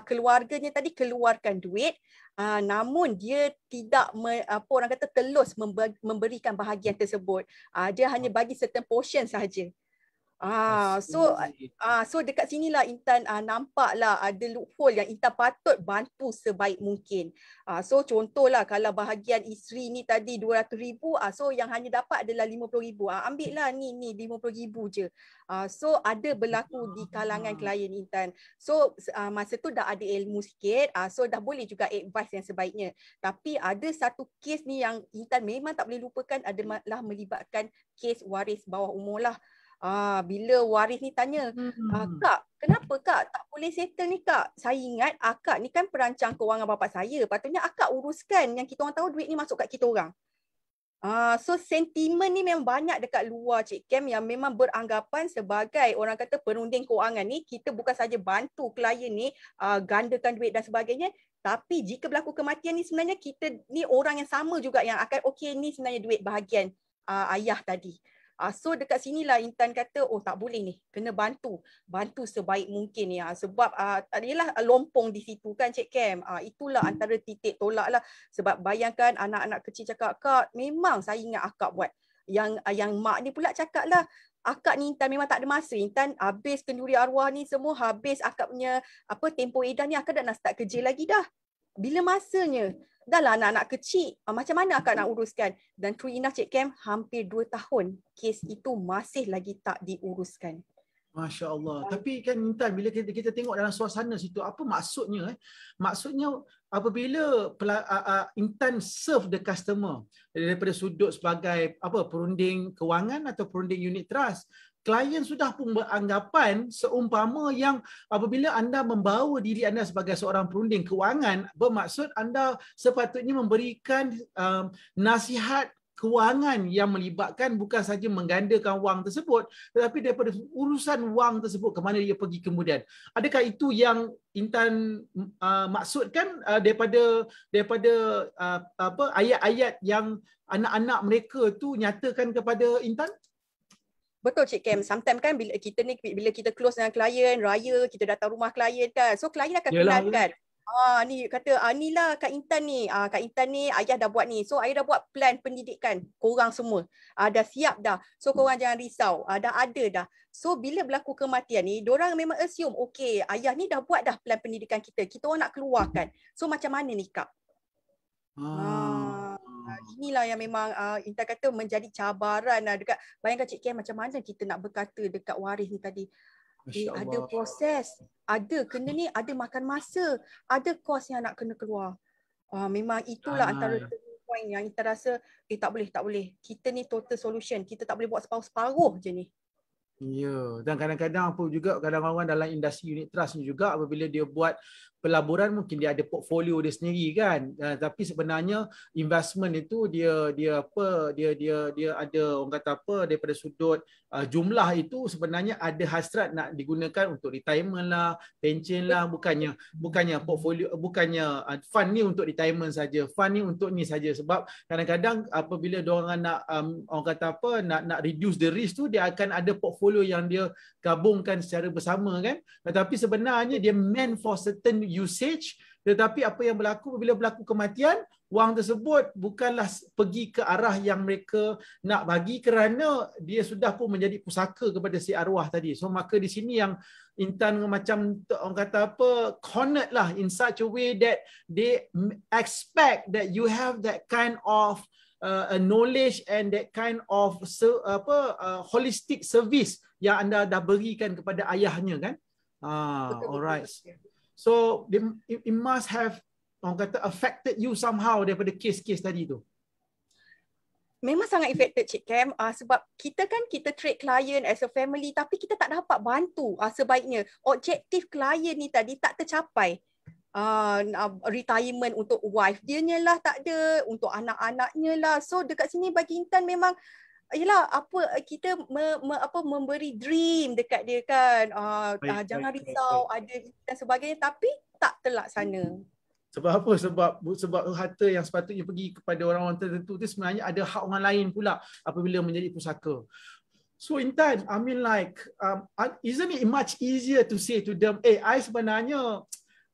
keluarganya tadi keluarkan duit, namun dia tidak orang kata telus memberikan bahagian tersebut. Dia hanya bagi certain portion sahaja. So dekat sinilah Intan nampaklah ada loophole yang Intan patut bantu sebaik mungkin. So contohlah kalau bahagian isteri ni tadi 200,000, so yang hanya dapat adalah 50,000. Ambil lah ni 50,000 je. So ada berlaku di kalangan klien Intan. So masa tu dah ada ilmu sikit, so dah boleh juga advice yang sebaiknya. Tapi ada satu kes ni yang Intan memang tak boleh lupakan, adalah melibatkan kes waris bawah umur lah. Bila waris ni tanya, Kak, kenapa Kak tak boleh settle ni Kak? Saya ingat akak ni kan perancang kewangan bapa saya. Patutnya akak uruskan yang kita orang tahu duit ni masuk kat kita orang. So sentimen ni memang banyak dekat luar Cik Kem yang memang beranggapan sebagai orang kata perunding kewangan ni, kita bukan saja bantu klien ni gandakan duit dan sebagainya, tapi jika berlaku kematian ni sebenarnya kita ni orang yang sama juga yang akan okey ni sebenarnya duit bahagian ayah tadi. So dekat sinilah Intan kata, tak boleh ni, kena bantu sebaik mungkin ya. Sebab adalah lompong di situ kan Cik Kem. Itulah antara titik tolak lah. Sebab bayangkan anak-anak kecil cakap, Kak memang saya ingat akak buat. Yang mak ni pula cakap lah, akak ni Intan memang tak ada masa. Intan habis kenduri arwah ni semua, habis akak punya tempoh edah ni, akak dah nak start kerja lagi dah. Bila masanya? dah lah anak-anak kecil, macam mana akak nak uruskan? Dan true enough Cik Kem, hampir 2 tahun kes itu masih lagi tak diuruskan. Masya Allah. Tapi kan Intan, bila kita tengok dalam suasana situ, apa maksudnya? Maksudnya apabila Intan serve the customer daripada sudut sebagai perunding kewangan atau perunding unit trust, klien sudah pun beranggapan seumpama yang apabila anda membawa diri anda sebagai seorang perunding kewangan, bermaksud anda sepatutnya memberikan nasihat kewangan yang melibatkan bukan saja menggandakan wang tersebut, tetapi daripada urusan wang tersebut ke mana dia pergi kemudian. Adakah itu yang Intan maksudkan daripada ayat-ayat yang anak-anak mereka tu nyatakan kepada Intan? Betul Cik Kem. Sometimes kan bila kita close dengan klien, raya, kita datang rumah klien kan. So klien akan kenalkan. Ni kata, inilah Kak Intan ni. Kak Intan ni ayah dah buat ni. So ayah dah buat plan pendidikan korang semua. Dah siap dah. So korang jangan risau. Dah ada dah. So bila berlaku kematian ni, diorang memang assume, okay, ayah ni dah buat dah plan pendidikan kita. Kita orang nak keluarkan. So macam mana ni Kak? Inilah yang memang Intan kata menjadi cabaran dekat, bayangkan Cik Kem, macam mana kita nak berkata dekat waris ni tadi. Ada proses, ada kena ni, ada makan masa, ada kos yang nak kena keluar. Memang itulah antara point yang Intan rasa tak boleh. Kita ni total solution. Kita tak boleh buat separuh-separuh je ni. Ya, dan kadang-kadang apa juga kadang-kadang dalam industri unit trust ni juga apabila dia buat pelaburan mungkin dia ada portfolio dia sendiri kan, tapi sebenarnya investment itu dia ada orang kata apa daripada sudut jumlah itu sebenarnya ada hasrat nak digunakan untuk retirement lah, pension lah, bukannya portfolio, bukannya fund ni untuk retirement saja, fund ni untuk ni saja. Sebab kadang-kadang apabila diorang nak orang kata apa nak reduce the risk tu, dia akan ada portfolio yang dia gabungkan secara bersama kan, tetapi sebenarnya dia meant for certain usage, tetapi apa yang berlaku bila berlaku kematian, wang tersebut bukanlah pergi ke arah yang mereka nak bagi kerana dia sudah pun menjadi pusaka kepada si arwah tadi. So maka di sini yang Intan macam orang kata apa, cornered lah in such a way that they expect that you have that kind of knowledge and that kind of holistic service yang anda dah berikan kepada ayahnya kan. Alright. So it must have orang kata affected you somehow daripada kes-kes tadi tu. Memang sangat affected Cik Kem, sebab kita treat client as a family tapi kita tak dapat bantu sebaiknya. Objektif client ni tadi tak tercapai. Retirement untuk wife dia lah tak ada, untuk anak-anaknya lah. So dekat sini bagi Intan memang yalah kita memberi dream dekat dia kan, jangan risau, ada dan sebagainya, tapi tak terlaksana. Sebab apa? Sebab harta yang sepatutnya pergi kepada orang-orang tertentu tu sebenarnya ada hak orang lain pula apabila menjadi pusaka. So Intan, I mean like isn't it much easier to say to them, I sebenarnya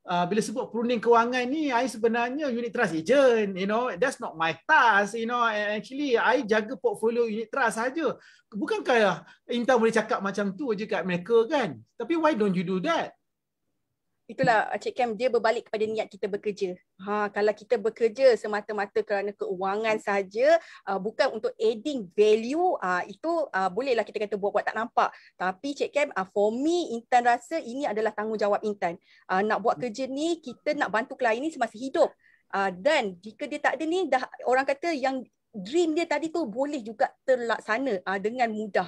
bila sebut perunding kewangan ni, I sebenarnya unit trust agent, that's not my task, actually I jaga portfolio unit trust saja. Bukankah Intan boleh cakap macam tu je kat mereka kan? Tapi why don't you do that? Itulah Cik Kem, dia berbalik kepada niat kita bekerja. Kalau kita bekerja semata-mata kerana keuangan saja, bukan untuk adding value, itu bolehlah kita kata buat-buat tak nampak. Tapi Cik Kem, for me, Intan rasa ini adalah tanggungjawab Intan. Nak buat kerja ni, kita nak bantu klien ni semasa hidup. Dan jika dia tak ada ni, dah orang kata yang dream dia tadi tu boleh juga terlaksana dengan mudah.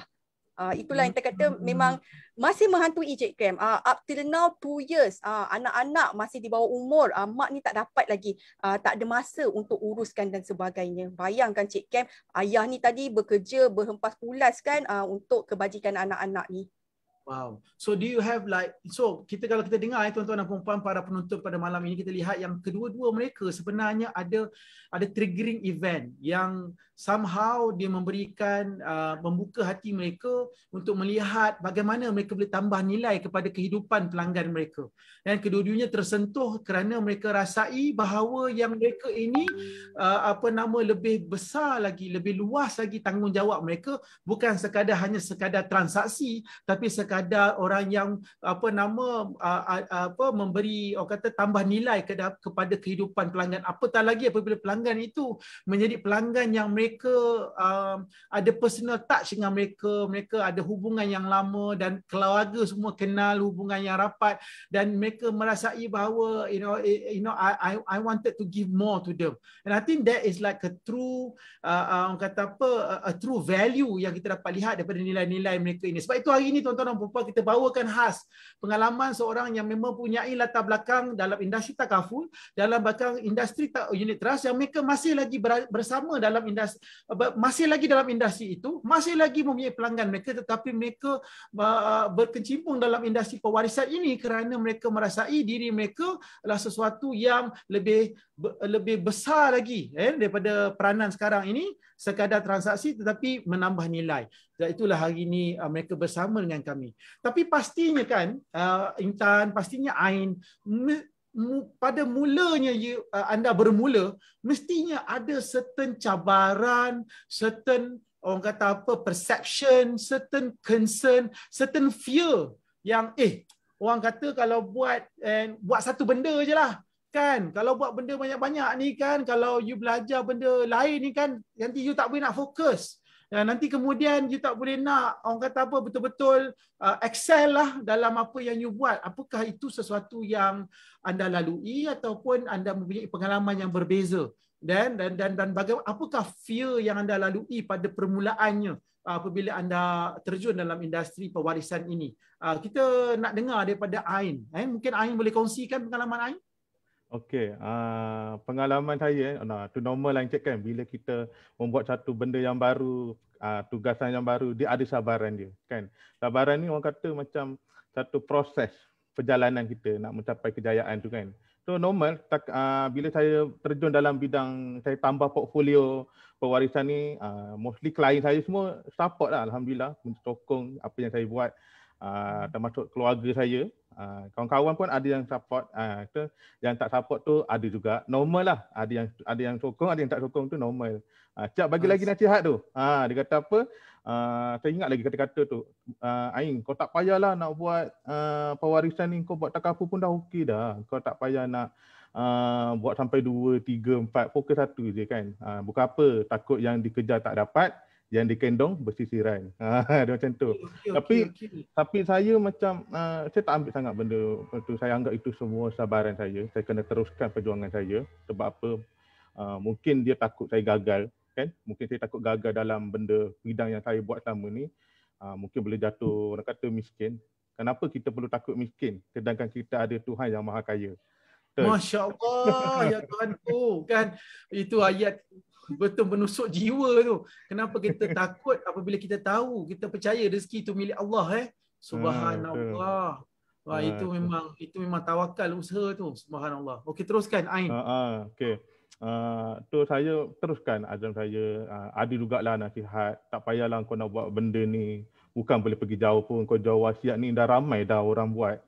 Itulah yang kita kata memang masih menghantui Cik Kem. Up till now 2 years, anak-anak masih di bawah umur, mak ni tak dapat lagi, tak ada masa untuk uruskan dan sebagainya. Bayangkan Cik Kem, ayah ni tadi bekerja berhempas pulas kan untuk kebajikan anak-anak ni. Wow. So do you have kalau kita dengar tuan-tuan dan puan-puan para penonton pada malam ini, kita lihat yang kedua-dua mereka sebenarnya ada triggering event yang somehow dia memberikan membuka hati mereka untuk melihat bagaimana mereka boleh tambah nilai kepada kehidupan pelanggan mereka. Dan kedua-duanya tersentuh kerana mereka rasai bahawa yang mereka ini lebih besar lagi, lebih luas lagi tanggungjawab mereka, bukan hanya sekadar transaksi, tapi sekadar sekadar orang yang memberi orang kata tambah nilai kepada kehidupan pelanggan. Apatah lagi apabila pelanggan itu menjadi pelanggan yang mereka ada personal touch dengan mereka, mereka ada hubungan yang lama dan keluarga semua kenal, hubungan yang rapat, dan mereka merasai bahawa I wanted to give more to them. And I think that is like a true orang kata apa, a true value yang kita dapat lihat daripada nilai-nilai mereka ini. Sebab itu hari ini tuan-tuan dan puan-puan kita bawakan khas pengalaman seorang yang memang mempunyai latar belakang dalam industri takaful, dalam belakang industri unit trust, yang mereka masih lagi bersama dalam industri, masih lagi dalam industri itu, masih lagi mempunyai pelanggan mereka, tetapi mereka berkecimpung dalam industri pewarisan ini kerana mereka merasai diri mereka adalah sesuatu yang lebih besar lagi daripada peranan sekarang ini, sekadar transaksi tetapi menambah nilai. Dan itulah hari ini mereka bersama dengan kami. Tapi pastinya kan Intan, pastinya Ain, pada mulanya anda bermula, mestinya ada certain cabaran, certain orang kata apa, perception, certain concern, certain fear yang orang kata kalau buat satu benda je lah. Kan, kalau buat benda banyak-banyak ni kan, kalau you belajar benda lain ni kan, nanti you tak boleh nak fokus. Nanti kemudian you tak boleh nak, orang kata apa, betul-betul excel lah dalam apa yang you buat. Apakah itu sesuatu yang anda lalui ataupun anda mempunyai pengalaman yang berbeza? Dan bagaimana, apakah fear yang anda lalui pada permulaannya apabila anda terjun dalam industri pewarisan ini? Kita nak dengar daripada Ain. Mungkin Ain boleh kongsikan pengalaman Ain? Okey, pengalaman saya, tu normal lah Encik kan, bila kita membuat satu benda yang baru, tugasan yang baru, dia ada sabaran dia kan. Sabaran ni orang kata macam satu proses perjalanan kita nak mencapai kejayaan tu kan. So normal, bila saya terjun dalam bidang, saya tambah portfolio pewarisan ni, mostly klien saya semua support lah, Alhamdulillah, menyokong apa yang saya buat, termasuk keluarga saya. Kawan-kawan pun ada yang support, yang tak support tu ada juga, normal lah. Ada yang sokong, ada yang tak sokong, tu normal. Cak bagi lagi nasihat tu. Dia kata apa? Saya ingat lagi kata-kata tu. Ain, kau tak payahlah nak buat pewarisan ni, kau buat takaful pun dah okey dah. Kau tak payah nak buat sampai 2, 3, 4, fokus satu je kan. Bukan apa, takut yang dikejar tak dapat, yang dikendong bersisiran. Dia macam tu. Tapi saya macam saya tak ambil sangat benda tu. Saya anggap itu semua sabaran saya. Saya kena teruskan perjuangan saya. Sebab apa? Mungkin dia takut saya gagal kan? Mungkin saya takut gagal dalam benda bidang yang saya buat selama ni. Mungkin boleh jatuh orang kata miskin. Kenapa kita perlu takut miskin sedangkan kita ada Tuhan yang Maha Kaya? Masya Allah, ya Tuhanku kan. Itu ayat betul menusuk jiwa tu. Kenapa kita takut apabila kita tahu, kita percaya rezeki itu milik Allah Subhanallah. Wah, itu memang tawakal usaha tu. Subhanallah. Okey, teruskan Ain. Okey. Tu saya teruskan azam saya. Ada jugalah nasihat, tak payahlah kau nak buat benda ni, bukan boleh pergi jauh pun, kau jual wasiat ni dah ramai dah orang buat.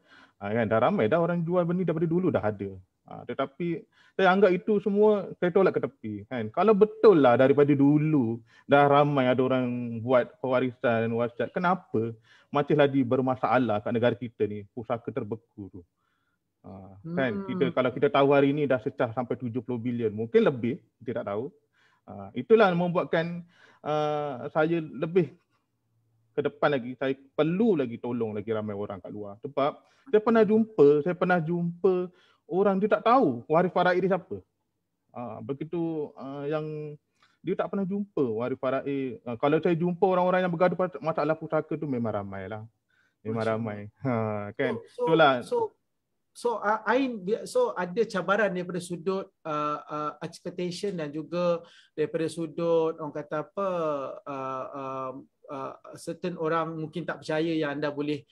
Kan, dah ramai dah orang jual benda daripada dulu dah ada. Tetapi saya anggap itu semua saya tolak ke tepi kan. Kalau betul lah daripada dulu dah ramai ada orang buat pewarisan wasiat, kenapa masih lagi bermasalah kat negara kita ni, pusaka terbeku tu. Kan kalau kita tahu hari ni dah secah sampai 70 bilion, mungkin lebih, kita tak tahu. Itulah membuatkan saya lebih ke depan lagi, saya perlu lagi tolong lagi ramai orang kat luar. Sebab saya pernah jumpa orang dia tak tahu waris faraid dia siapa. Begitu yang dia tak pernah jumpa waris faraid. Kalau saya jumpa orang-orang yang bergaduh masalah pusaka tu memang ramai lah. Memang ramai. Kan. Ain, ada cabaran daripada sudut expectation dan juga daripada sudut orang kata apa, certain orang mungkin tak percaya yang anda boleh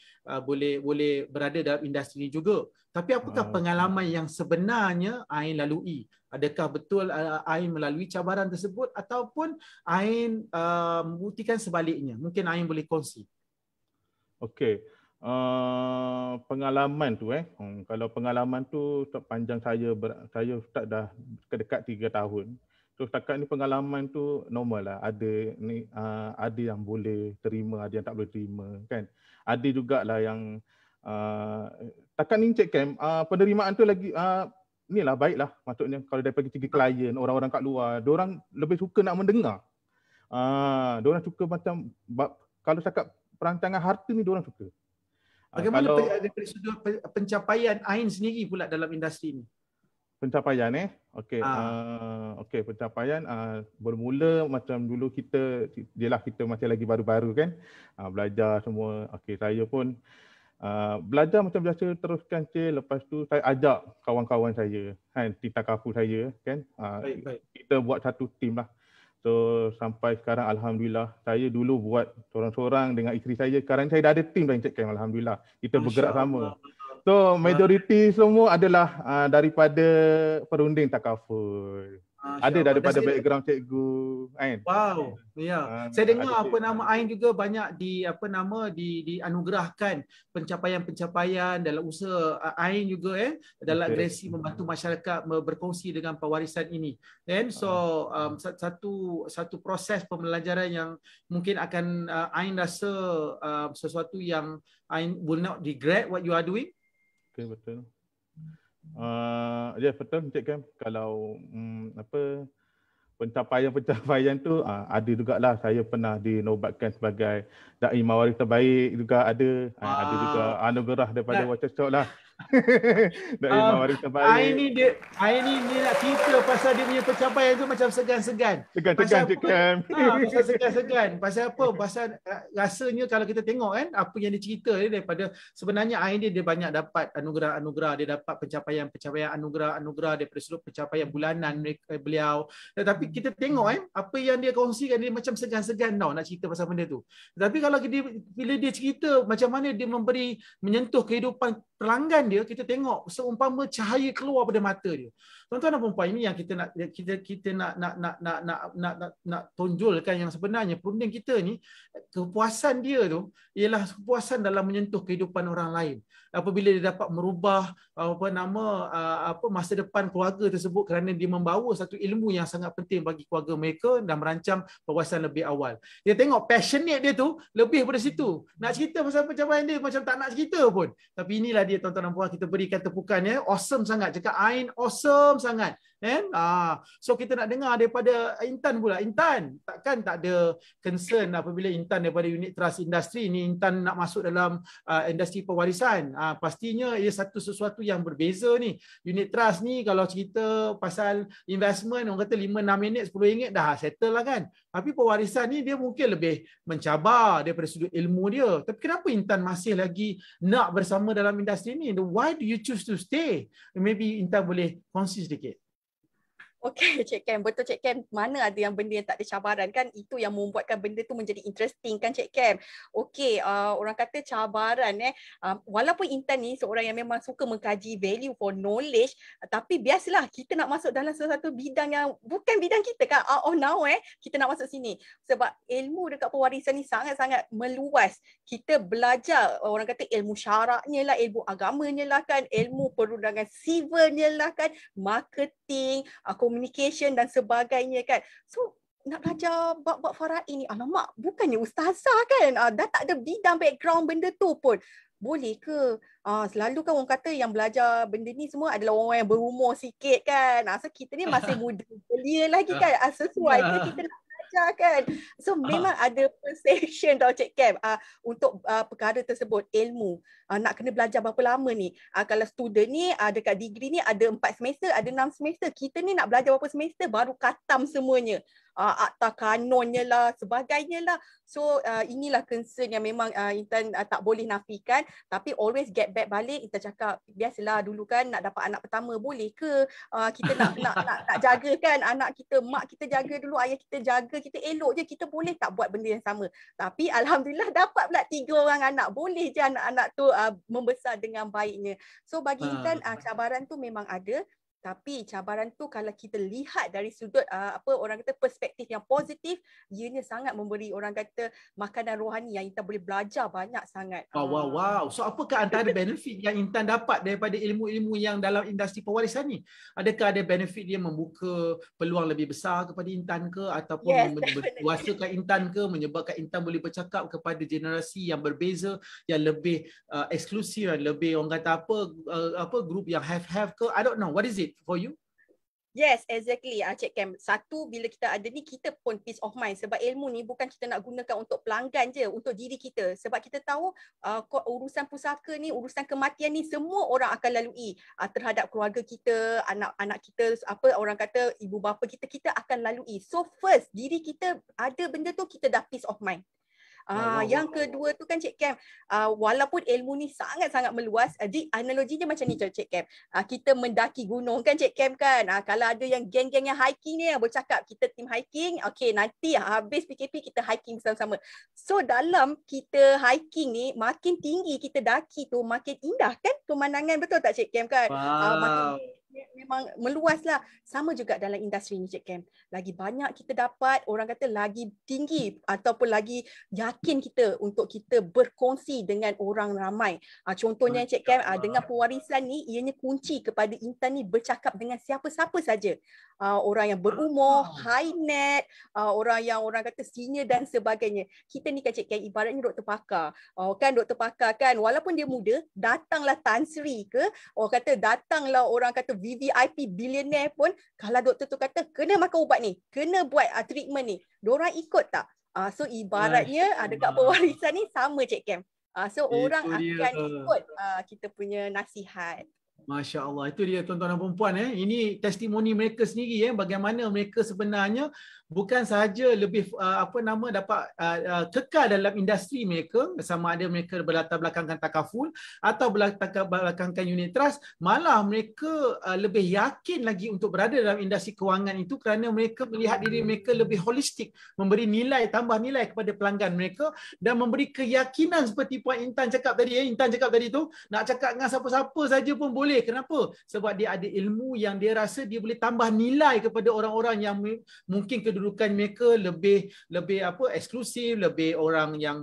berada dalam industri ini juga. Tapi apakah pengalaman yang sebenarnya Ain lalui? Adakah betul Ain melalui cabaran tersebut ataupun Ain membuktikan sebaliknya? Mungkin Ain boleh kongsi. Okey. Pengalaman tu kalau pengalaman tu sepanjang saya start dah dekat 3 tahun. So setakat ni pengalaman tu normal lah. Ada yang boleh terima, ada yang tak boleh terima kan. Ada jugalah yang setakat ni Encik Kem, penerimaan tu lagi ni lah baik lah. Maksudnya kalau daripada segi klien, orang-orang kat luar, diorang lebih suka nak mendengar. Diorang suka macam kalau cakap perancangan harta ni diorang suka. Bagaimana dari sudut pencapaian Ain sendiri pula dalam industri ni? Pencapaian okey. Okey, pencapaian bermula macam dulu kita masih lagi baru-baru kan. Belajar semua. Okey, saya pun belajar macam biasa teruskan lepas tu saya ajak kawan-kawan saya kan, tita kafu saya kan. Baik. Kita buat satu tim lah. So sampai sekarang alhamdulillah, saya dulu buat seorang-seorang dengan isteri saya, sekarang saya dah ada tim dah Encik Kem, alhamdulillah. Kita bergerak sama. So majoriti semua adalah daripada perunding takaful. Ada daripada background cikgu Ain. Wow, ya. Saya dengar Ain juga banyak dianugerahkan pencapaian-pencapaian dalam usaha Ain juga dalam agresi membantu masyarakat berkongsi dengan pewarisan ini. And so satu proses pembelajaran yang mungkin akan Ain rasa sesuatu yang Ain will not regret what you are doing. Okay, betul. Betul Encik Kem. Kalau pencapaian tu ada jugalah. Saya pernah dinobatkan sebagai dai mawaris terbaik juga ada. Ada juga anugerah daripada Waterstock lah. Dai mawaris terbaik. Ain ni nak cerita pasal dia punya pencapaian tu macam segan-segan. Segan-segan Encik Kem. Pasal segan-segan. Pasal apa? Pasal rasanya kalau kita tengok kan apa yang dia cerita daripada sebenarnya Ain dia banyak dapat anugerah-anugerah, dia dapat pencapaian anugerah daripada sudut pencapaian bulanan beliau. Tetapi kita tengok apa yang dia kongsikan, dia macam segan-segan tau nak cerita pasal benda tu. Tetapi kalau bila dia cerita macam mana dia menyentuh kehidupan pelanggan dia, kita tengok seumpama cahaya keluar pada mata dia. Tuan-tuan dan puan-puan, ini yang kita nak tonjolkan yang sebenarnya perunding kita ni, kepuasan dia tu ialah kepuasan dalam menyentuh kehidupan orang lain. Apabila dia dapat merubah masa depan keluarga tersebut kerana dia membawa satu ilmu yang sangat penting bagi keluarga mereka dan merancang perwasan lebih awal. Dia tengok passionate dia tu lebih pada situ. Nak cerita pasal pencapaian dia macam tak nak cerita pun. Tapi inilah dia tuan-tuan dan puan, kita berikan tepukan awesome sangat. Cakap Ain awesome sangat. So kita nak dengar daripada Intan pula. Intan, takkan tak ada concern apabila Intan daripada unit trust industri ni, Intan nak masuk dalam industri pewarisan. Pastinya ia sesuatu yang berbeza ni. Unit trust ni kalau cerita pasal investment, orang kata 5-6 minit RM10 dah settle lah kan. Tapi pewarisan ni dia mungkin lebih mencabar daripada sudut ilmu dia. Tapi kenapa Intan masih lagi nak bersama dalam industri ni? Why do you choose to stay? Maybe Intan boleh kongsi sedikit. Okey, Cik Kem. Betul Cik Kem. Mana ada yang benda yang tak ada cabaran kan? Itu yang membuatkan benda tu menjadi interesting kan Cik Kem. Okey, orang kata cabaran walaupun Intan ni seorang yang memang suka mengkaji value for knowledge, tapi biasalah kita nak masuk dalam sesuatu bidang yang bukan bidang kita kan. Out of now kita nak masuk sini. Sebab ilmu dekat pewarisan ni sangat-sangat meluas. Kita belajar, orang kata ilmu syaraknya lah, ilmu agamanya lah kan, ilmu perundangan sivilnya lah kan, marketing, communication dan sebagainya kan. So nak belajar bab-bab faraid ni, alamak, bukannya ustazah kan, dah tak ada bidang background benda tu pun. Boleh ke? Selalu kan orang kata yang belajar benda ni semua adalah orang yang berumur sikit kan. So kita ni masih muda belia lagi kan. Sesuai ke kita nak belajar kan. So memang ada perception tau Cik Kem untuk perkara tersebut, ilmu. Nak kena belajar berapa lama ni? Kalau student ni dekat degree ni ada 4 semester, ada 6 semester. Kita ni nak belajar berapa semester baru khatam semuanya. Akta kanonnya lah, sebagainya lah. So inilah concern yang memang Intan tak boleh nafikan. Tapi always get back balik. Intan cakap, biasalah dulu kan nak dapat anak pertama, boleh ke kita nak jaga kan anak kita, mak kita jaga dulu, ayah kita jaga, kita elok je, kita boleh tak buat benda yang sama? Tapi alhamdulillah dapat pula 3 orang anak. Boleh je anak-anak tu membesar dengan baiknya. So bagi Intan cabaran tu memang ada. Tapi cabaran tu kalau kita lihat dari sudut orang kata perspektif yang positif, ianya sangat memberi orang kata makanan rohani yang Intan boleh belajar banyak sangat. Wow. So apakah antara benefit yang Intan dapat daripada ilmu-ilmu yang dalam industri pewarisan ni? Adakah ada benefit dia membuka peluang lebih besar kepada Intan ke, ataupun berkuasakan Intan ke, menyebabkan Intan boleh bercakap kepada generasi yang berbeza, yang lebih eksklusif, yang lebih orang kata apa grup yang have ke? I don't know. What is it for you? Yes, exactly. Cik Kem. Satu, bila kita ada ni, kita pun peace of mind. Sebab ilmu ni bukan kita nak gunakan untuk pelanggan je, untuk diri kita. Sebab kita tahu urusan pusaka ni, urusan kematian ni, semua orang akan lalui. Terhadap keluarga kita, anak-anak kita, orang kata ibu bapa kita, kita akan lalui. So first, diri kita ada benda tu, kita dah peace of mind. Yang kedua tu kan Cik Kem, walaupun ilmu ni sangat-sangat meluas, analoginya macam ni Cik Kem. Kita mendaki gunung kan Cik Kem kan. Kalau ada yang geng-geng yang hiking ni, bercakap kita team hiking, okey nanti habis PKP kita hiking bersama-sama. So dalam kita hiking ni, makin tinggi kita daki tu, makin indah kan pemandangan, betul tak Cik Kem kan? Memang meluas lah. Sama juga dalam industri ni Cik Kem. Lagi banyak kita dapat, orang kata lagi tinggi ataupun lagi yakin kita untuk kita berkongsi dengan orang ramai. Contohnya Cik Kem, dengan pewarisan ni, ianya kunci kepada Intan ni bercakap dengan siapa-siapa saja. Orang yang berumur, high net, orang yang orang kata senior dan sebagainya. Kita ni kan Cik Kem ibaratnya doktor pakar. Kan doktor pakar kan, walaupun dia muda, datanglah Tan Sri ke, orang kata datanglah orang kata VVIP billionaire pun, kalau doktor tu kata kena makan ubat ni, kena buat treatment ni, diorang ikut tak? So ibaratnya dekat pewarisan ni sama Cik Kem. So orang akan ikut kita punya nasihat. Masya Allah, itu dia tuan-tuan dan puan-puan. Ini testimoni mereka sendiri bagaimana mereka sebenarnya bukan sahaja lebih dapat kekal dalam industri mereka, sama ada mereka berlatar belakangkan takaful atau berlatar belakangkan unit trust, malah mereka lebih yakin lagi untuk berada dalam industri kewangan itu kerana mereka melihat diri mereka lebih holistik, memberi nilai, tambah nilai kepada pelanggan mereka dan memberi keyakinan seperti Puan Intan cakap tadi. Intan cakap tadi tu, nak cakap dengan siapa-siapa saja pun boleh. Kenapa? Sebab dia ada ilmu yang dia rasa dia boleh tambah nilai kepada orang-orang yang mungkin kedudukan mereka lebih eksklusif, lebih orang yang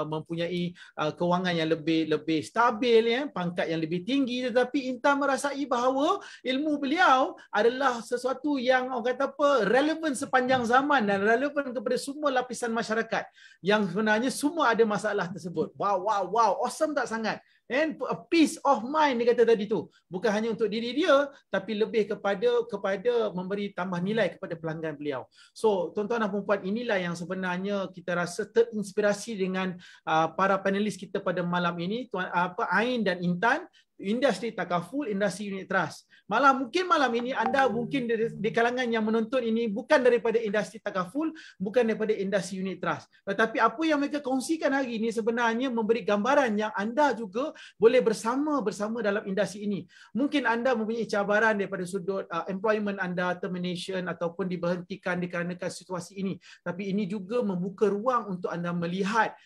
mempunyai kewangan yang lebih stabil, pangkat yang lebih tinggi. Tetapi Intan merasai bahawa ilmu beliau adalah sesuatu yang orang kata relevan sepanjang zaman dan relevan kepada semua lapisan masyarakat yang sebenarnya semua ada masalah tersebut. Wow, awesome tak sangat? And a peace of mind dia kata tadi tu, bukan hanya untuk diri dia tapi lebih kepada memberi tambah nilai kepada pelanggan beliau. So tuan-tuan dan puan-puan, inilah yang sebenarnya kita rasa terinspirasi dengan para panelis kita pada malam ini, Ain dan Intan, industri takaful, industri unit trust. Mungkin malam ini anda mungkin di kalangan yang menonton ini bukan daripada industri takaful, bukan daripada industri unit trust. Tetapi apa yang mereka kongsikan hari ini sebenarnya memberi gambaran yang anda juga boleh bersama dalam industri ini. Mungkin anda mempunyai cabaran daripada sudut employment anda, termination ataupun diberhentikan dikarenakan situasi ini. Tapi ini juga membuka ruang untuk anda melihat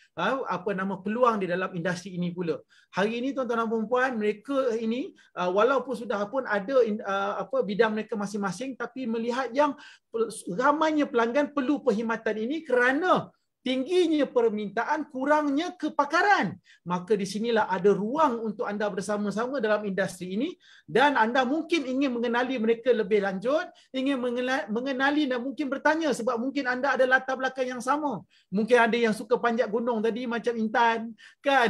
peluang di dalam industri ini pula. Hari ini tuan-tuan dan puan-puan, mereka ini walaupun sudah pun ada bidang mereka masing-masing, tapi melihat yang ramainya pelanggan perlu perkhidmatan ini kerana tingginya permintaan, kurangnya kepakaran. Maka di sinilah ada ruang untuk anda bersama-sama dalam industri ini dan anda mungkin ingin mengenali mereka lebih lanjut, ingin mengenali dan mungkin bertanya sebab mungkin anda ada latar belakang yang sama. Mungkin ada yang suka panjat gunung tadi macam Intan, kan?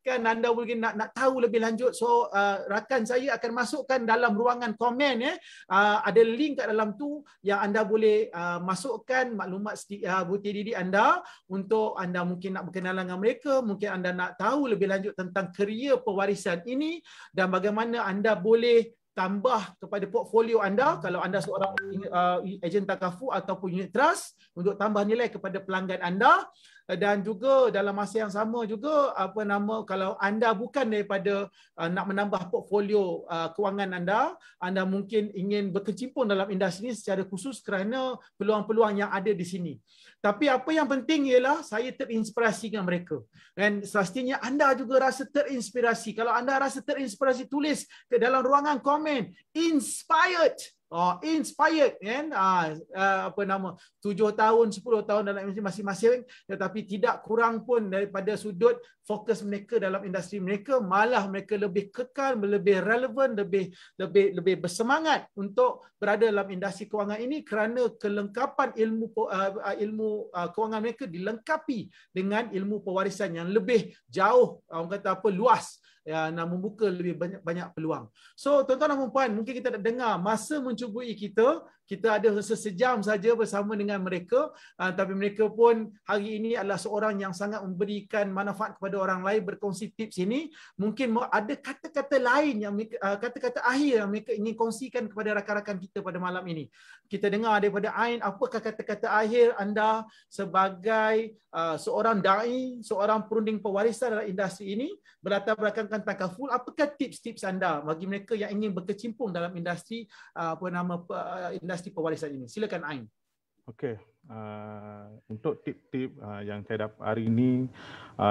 Kan anda mungkin nak tahu lebih lanjut. So rakan saya akan masukkan dalam ruangan komen ada link kat dalam tu yang anda boleh masukkan maklumat butir diri anda untuk anda mungkin nak berkenalan dengan mereka, mungkin anda nak tahu lebih lanjut tentang kerja pewarisan ini dan bagaimana anda boleh tambah kepada portfolio anda kalau anda seorang ejen takaful ataupun unit trust untuk tambah nilai kepada pelanggan anda. dan juga dalam masa yang sama juga kalau anda bukan daripada nak menambah portfolio kewangan anda mungkin ingin berkecimpung dalam industri ini secara khusus kerana peluang-peluang yang ada di sini. Tapi apa yang penting ialah saya terinspirasi dengan mereka. Dan pastinya anda juga rasa terinspirasi. Kalau anda rasa terinspirasi, tulis ke dalam ruangan komen inspired. Inspired kan, 7 tahun 10 tahun dalam industri masing-masing, tetapi tidak kurang pun daripada sudut fokus mereka dalam industri mereka, malah mereka lebih kekal, lebih relevan, lebih bersemangat untuk berada dalam industri kewangan ini kerana kelengkapan ilmu kewangan mereka dilengkapi dengan ilmu pewarisan yang lebih jauh, orang kata luas, nak membuka lebih banyak peluang. So tuan-tuan dan puan, mungkin kita nak dengar masa mencubui kita ada sejam saja bersama dengan mereka, tapi mereka pun hari ini adalah seorang yang sangat memberikan manfaat kepada orang lain, berkongsi tips ini. Mungkin ada kata-kata lain yang kata-kata akhir yang mereka ingin kongsikan kepada rakan-rakan kita pada malam ini. Kita dengar daripada Ain, apakah kata-kata akhir anda sebagai seorang dai, seorang perunding pewarisan dalam industri ini berlatar belakangkan takaful. Apakah tips-tips anda bagi mereka yang ingin berkecimpung dalam industri industri pewarisan ini? Silakan Ain. Okey, untuk tip-tip yang saya dapat hari ini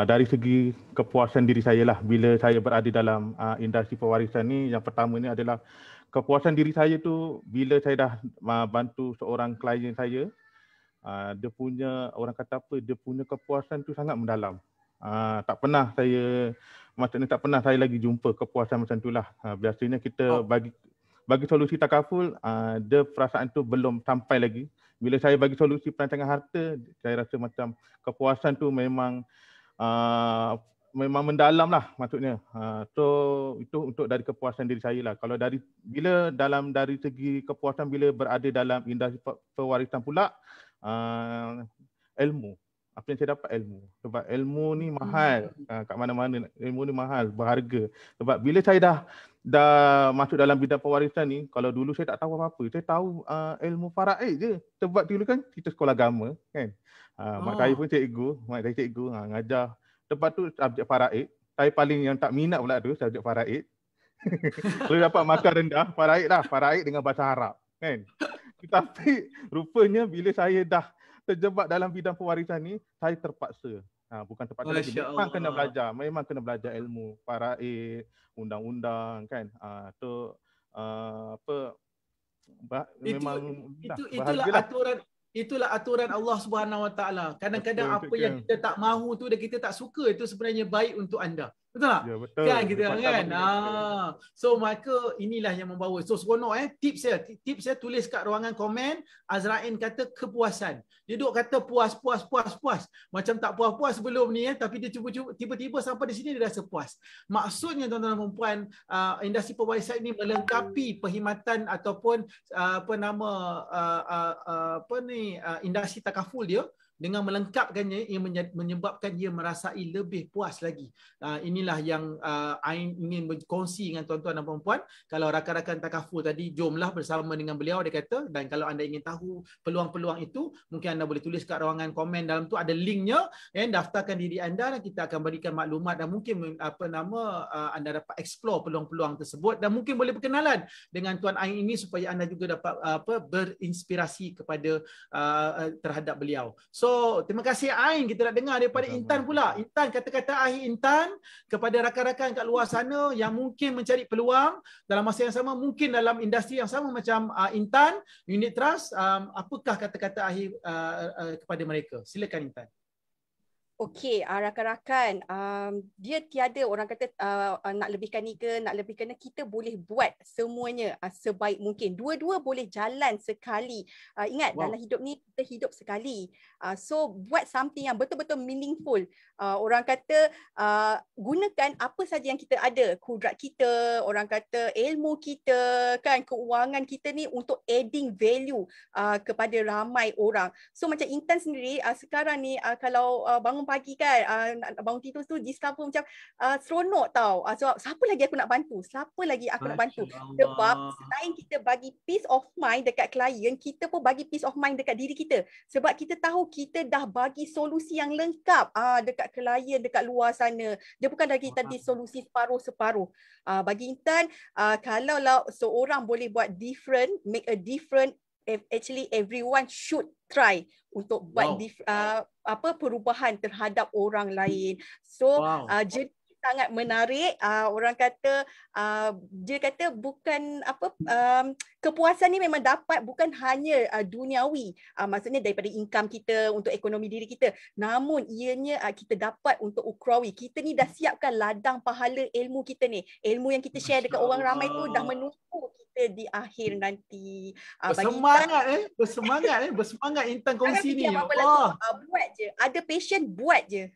dari segi kepuasan diri saya lah bila saya berada dalam industri pewarisan ni, yang pertama ni adalah kepuasan diri saya tu bila saya dah bantu seorang klien saya, dia punya, orang kata apa, dia punya kepuasan tu sangat mendalam. Tak pernah saya, maksudnya tak pernah saya lagi jumpa kepuasan macam tu lah. Biasanya kita bagi solusi takaful, dia perasaan tu belum sampai lagi. Bila saya bagi solusi perancangan harta, saya rasa macam kepuasan tu memang mendalam lah maksudnya. So itu untuk dari kepuasan diri saya lah. Kalau dari segi kepuasan bila berada dalam industri pewarisan pula, ilmu. Apa yang saya dapat ilmu. Sebab ilmu ni mahal. Kat mana-mana ilmu ni mahal, berharga. Sebab bila saya dah masuk dalam bidang pewarisan ni, kalau dulu saya tak tahu apa-apa. Saya tahu ilmu faraid je. Sebab dulu kan kita sekolah agama kan. Mak saya pun cikgu, ngajar. Sebab tu subjek faraid. Saya paling yang tak minat pula tu subjek faraid. Kalau dapat markah rendah, faraid dengan bahasa Arab kan. Tetapi rupanya bila saya dah terjebak dalam bidang pewarisan ni, saya terpaksa. Bukan terpaksa lagi. Memang kena belajar ilmu faraid, undang-undang kan. Itulah aturan Allah Subhanahu Wa Taala. Kadang-kadang apa yang kita tak mahu tu dan kita tak suka itu sebenarnya baik untuk anda. Betul tak? Ya, betul. Kan kita kan. So maka inilah yang membawa. So seronok tips saya tulis kat ruangan komen. Azrain kata kepuasan. Dia duk kata puas. Macam tak puas-puas sebelum ni tapi dia cuba tiba-tiba sampai di sini dia rasa puas. Maksudnya tuan-tuan dan puan, industri pewarisan ini melengkapi perkhidmatan ataupun industri takaful dia dengan melengkapkannya, ia menyebabkan dia merasai lebih puas lagi. Inilah yang Ain ingin berkongsi dengan tuan-tuan dan puan-puan. Kalau rakan-rakan takaful tadi, jomlah bersama dengan beliau, dia kata. Dan kalau anda ingin tahu peluang-peluang itu, mungkin anda boleh tulis kat ruangan komen, dalam tu ada linknya, daftarkan diri anda dan kita akan berikan maklumat dan mungkin anda dapat explore peluang-peluang tersebut dan mungkin boleh berkenalan dengan Tuan Ain ini supaya anda juga dapat berinspirasi kepada terhadap beliau. So, terima kasih Ain. Kita nak dengar daripada Intan pula. Intan, kata-kata akhir Intan kepada rakan-rakan kat luar sana yang mungkin mencari peluang dalam masa yang sama, mungkin dalam industri yang sama macam Intan, Unit Trust, apakah kata-kata akhir kepada mereka? Silakan Intan. Okey, rakan-rakan, dia tiada orang kata nak lebihkan ni ke, nak lebihkan ni, kita boleh buat semuanya sebaik mungkin. Dua-dua boleh jalan sekali. Ingat, dalam hidup ni kita hidup sekali. So, buat something yang betul-betul meaningful. Orang kata, gunakan apa saja yang kita ada. Kudrat kita, orang kata ilmu kita, kan, keuangan kita ni untuk adding value kepada ramai orang. So, macam Intan sendiri, sekarang ni kalau bangun pagi kan, nak bangun tidur tu discover macam seronok tau. So siapa lagi aku nak bantu? Siapa lagi aku nak bantu? Sebab selain kita bagi peace of mind dekat klien, kita pun bagi peace of mind dekat diri kita. Sebab kita tahu kita dah bagi solusi yang lengkap dekat klien dekat luar sana. Dia bukan lagi tadi solusi separuh-separuh. Bagi Intan, kalaulah seorang boleh buat different, make a different, actually everyone should try untuk buat perubahan terhadap orang lain. So jadi sangat menarik. Orang kata dia kata bukan kepuasan ni memang dapat bukan hanya duniawi, maksudnya daripada income kita untuk ekonomi diri kita, namun ianya kita dapat untuk ukrawi. Kita ni dah siapkan ladang pahala ilmu kita ni, ilmu yang kita share dekat orang ramai tu dah menunggu kita di akhir nanti. Bersemangat Intan kongsi ni. Buat je, ada passion buat je.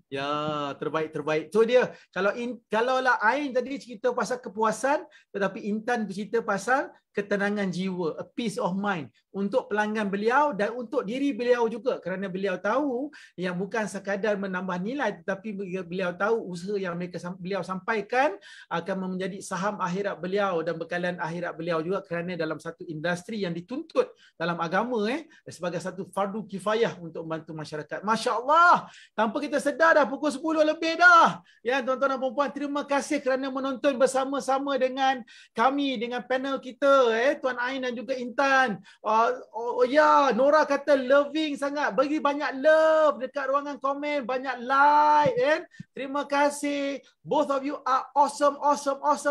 Ya, terbaik. So dia kalau lah Ain tadi cerita pasal kepuasan, tetapi Intan bercerita pasal ketenangan jiwa, a peace of mind untuk pelanggan beliau dan untuk diri beliau juga, kerana beliau tahu yang bukan sekadar menambah nilai, tetapi beliau tahu usaha yang beliau sampaikan akan menjadi saham akhirat beliau dan bekalan akhirat beliau juga, kerana dalam satu industri yang dituntut dalam agama sebagai satu fardu kifayah untuk membantu masyarakat. Masya Allah, tanpa kita sedar dah pukul 10 lebih dah. Ya, tuan-tuan dan puan-puan, terima kasih kerana menonton bersama-sama dengan kami, dengan panel kita, Tuan Ain dan juga Intan. Nora kata loving sangat, bagi banyak love dekat ruangan komen, banyak like. Terima kasih. Both of you are awesome.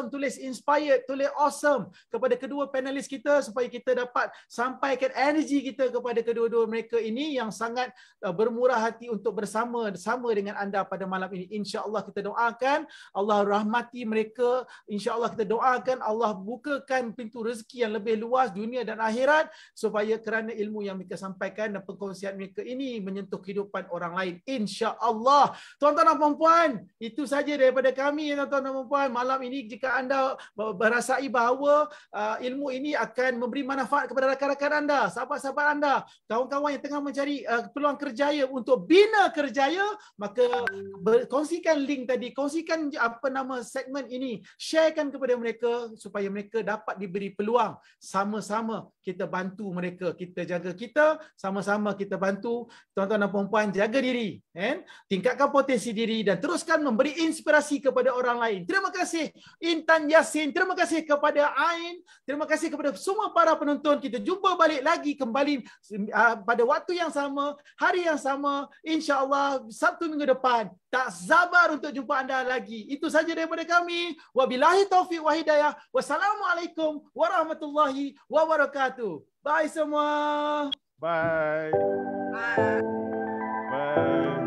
Tulis inspired, tulis awesome kepada kedua panelis kita supaya kita dapat sampaikan energi kita kepada kedua-dua mereka ini yang sangat bermurah hati untuk bersama dengan anda pada malam ini. InsyaAllah kita doakan Allah rahmati mereka. InsyaAllah kita doakan Allah bukakan pintu rezeki yang lebih luas dunia dan akhirat, supaya kerana ilmu yang mereka sampaikan dan perkongsian mereka ini menyentuh kehidupan orang lain. InsyaAllah. Tuan-tuan dan puan-puan, itu saja daripada kami, tuan-tuan dan puan-puan. Malam ini jika anda merasai bahawa ilmu ini akan memberi manfaat kepada rakan-rakan anda, sahabat-sahabat anda, kawan-kawan yang tengah mencari peluang kerjaya untuk bina kerjaya, maka kongsikan link tadi, kongsikan segmen ini, sharekan kepada mereka supaya mereka dapat diberi peluang. Sama-sama kita bantu mereka, kita jaga kita, sama-sama kita bantu. Tuan-tuan dan puan-puan, jaga diri, tingkatkan potensi diri dan teruskan memberi inspirasi kepada orang lain. Terima kasih Intan Yassin, terima kasih kepada Ain, terima kasih kepada semua para penonton. Kita jumpa balik lagi kembali pada waktu yang sama, hari yang sama, insya-Allah Sabtu minggu depan. Tak sabar untuk jumpa anda lagi. Itu saja daripada kami. Wabillahi taufiq wa hidayah. Wassalamualaikum warahmatullahi wabarakatuh. Bye semua. Bye. Bye. Bye.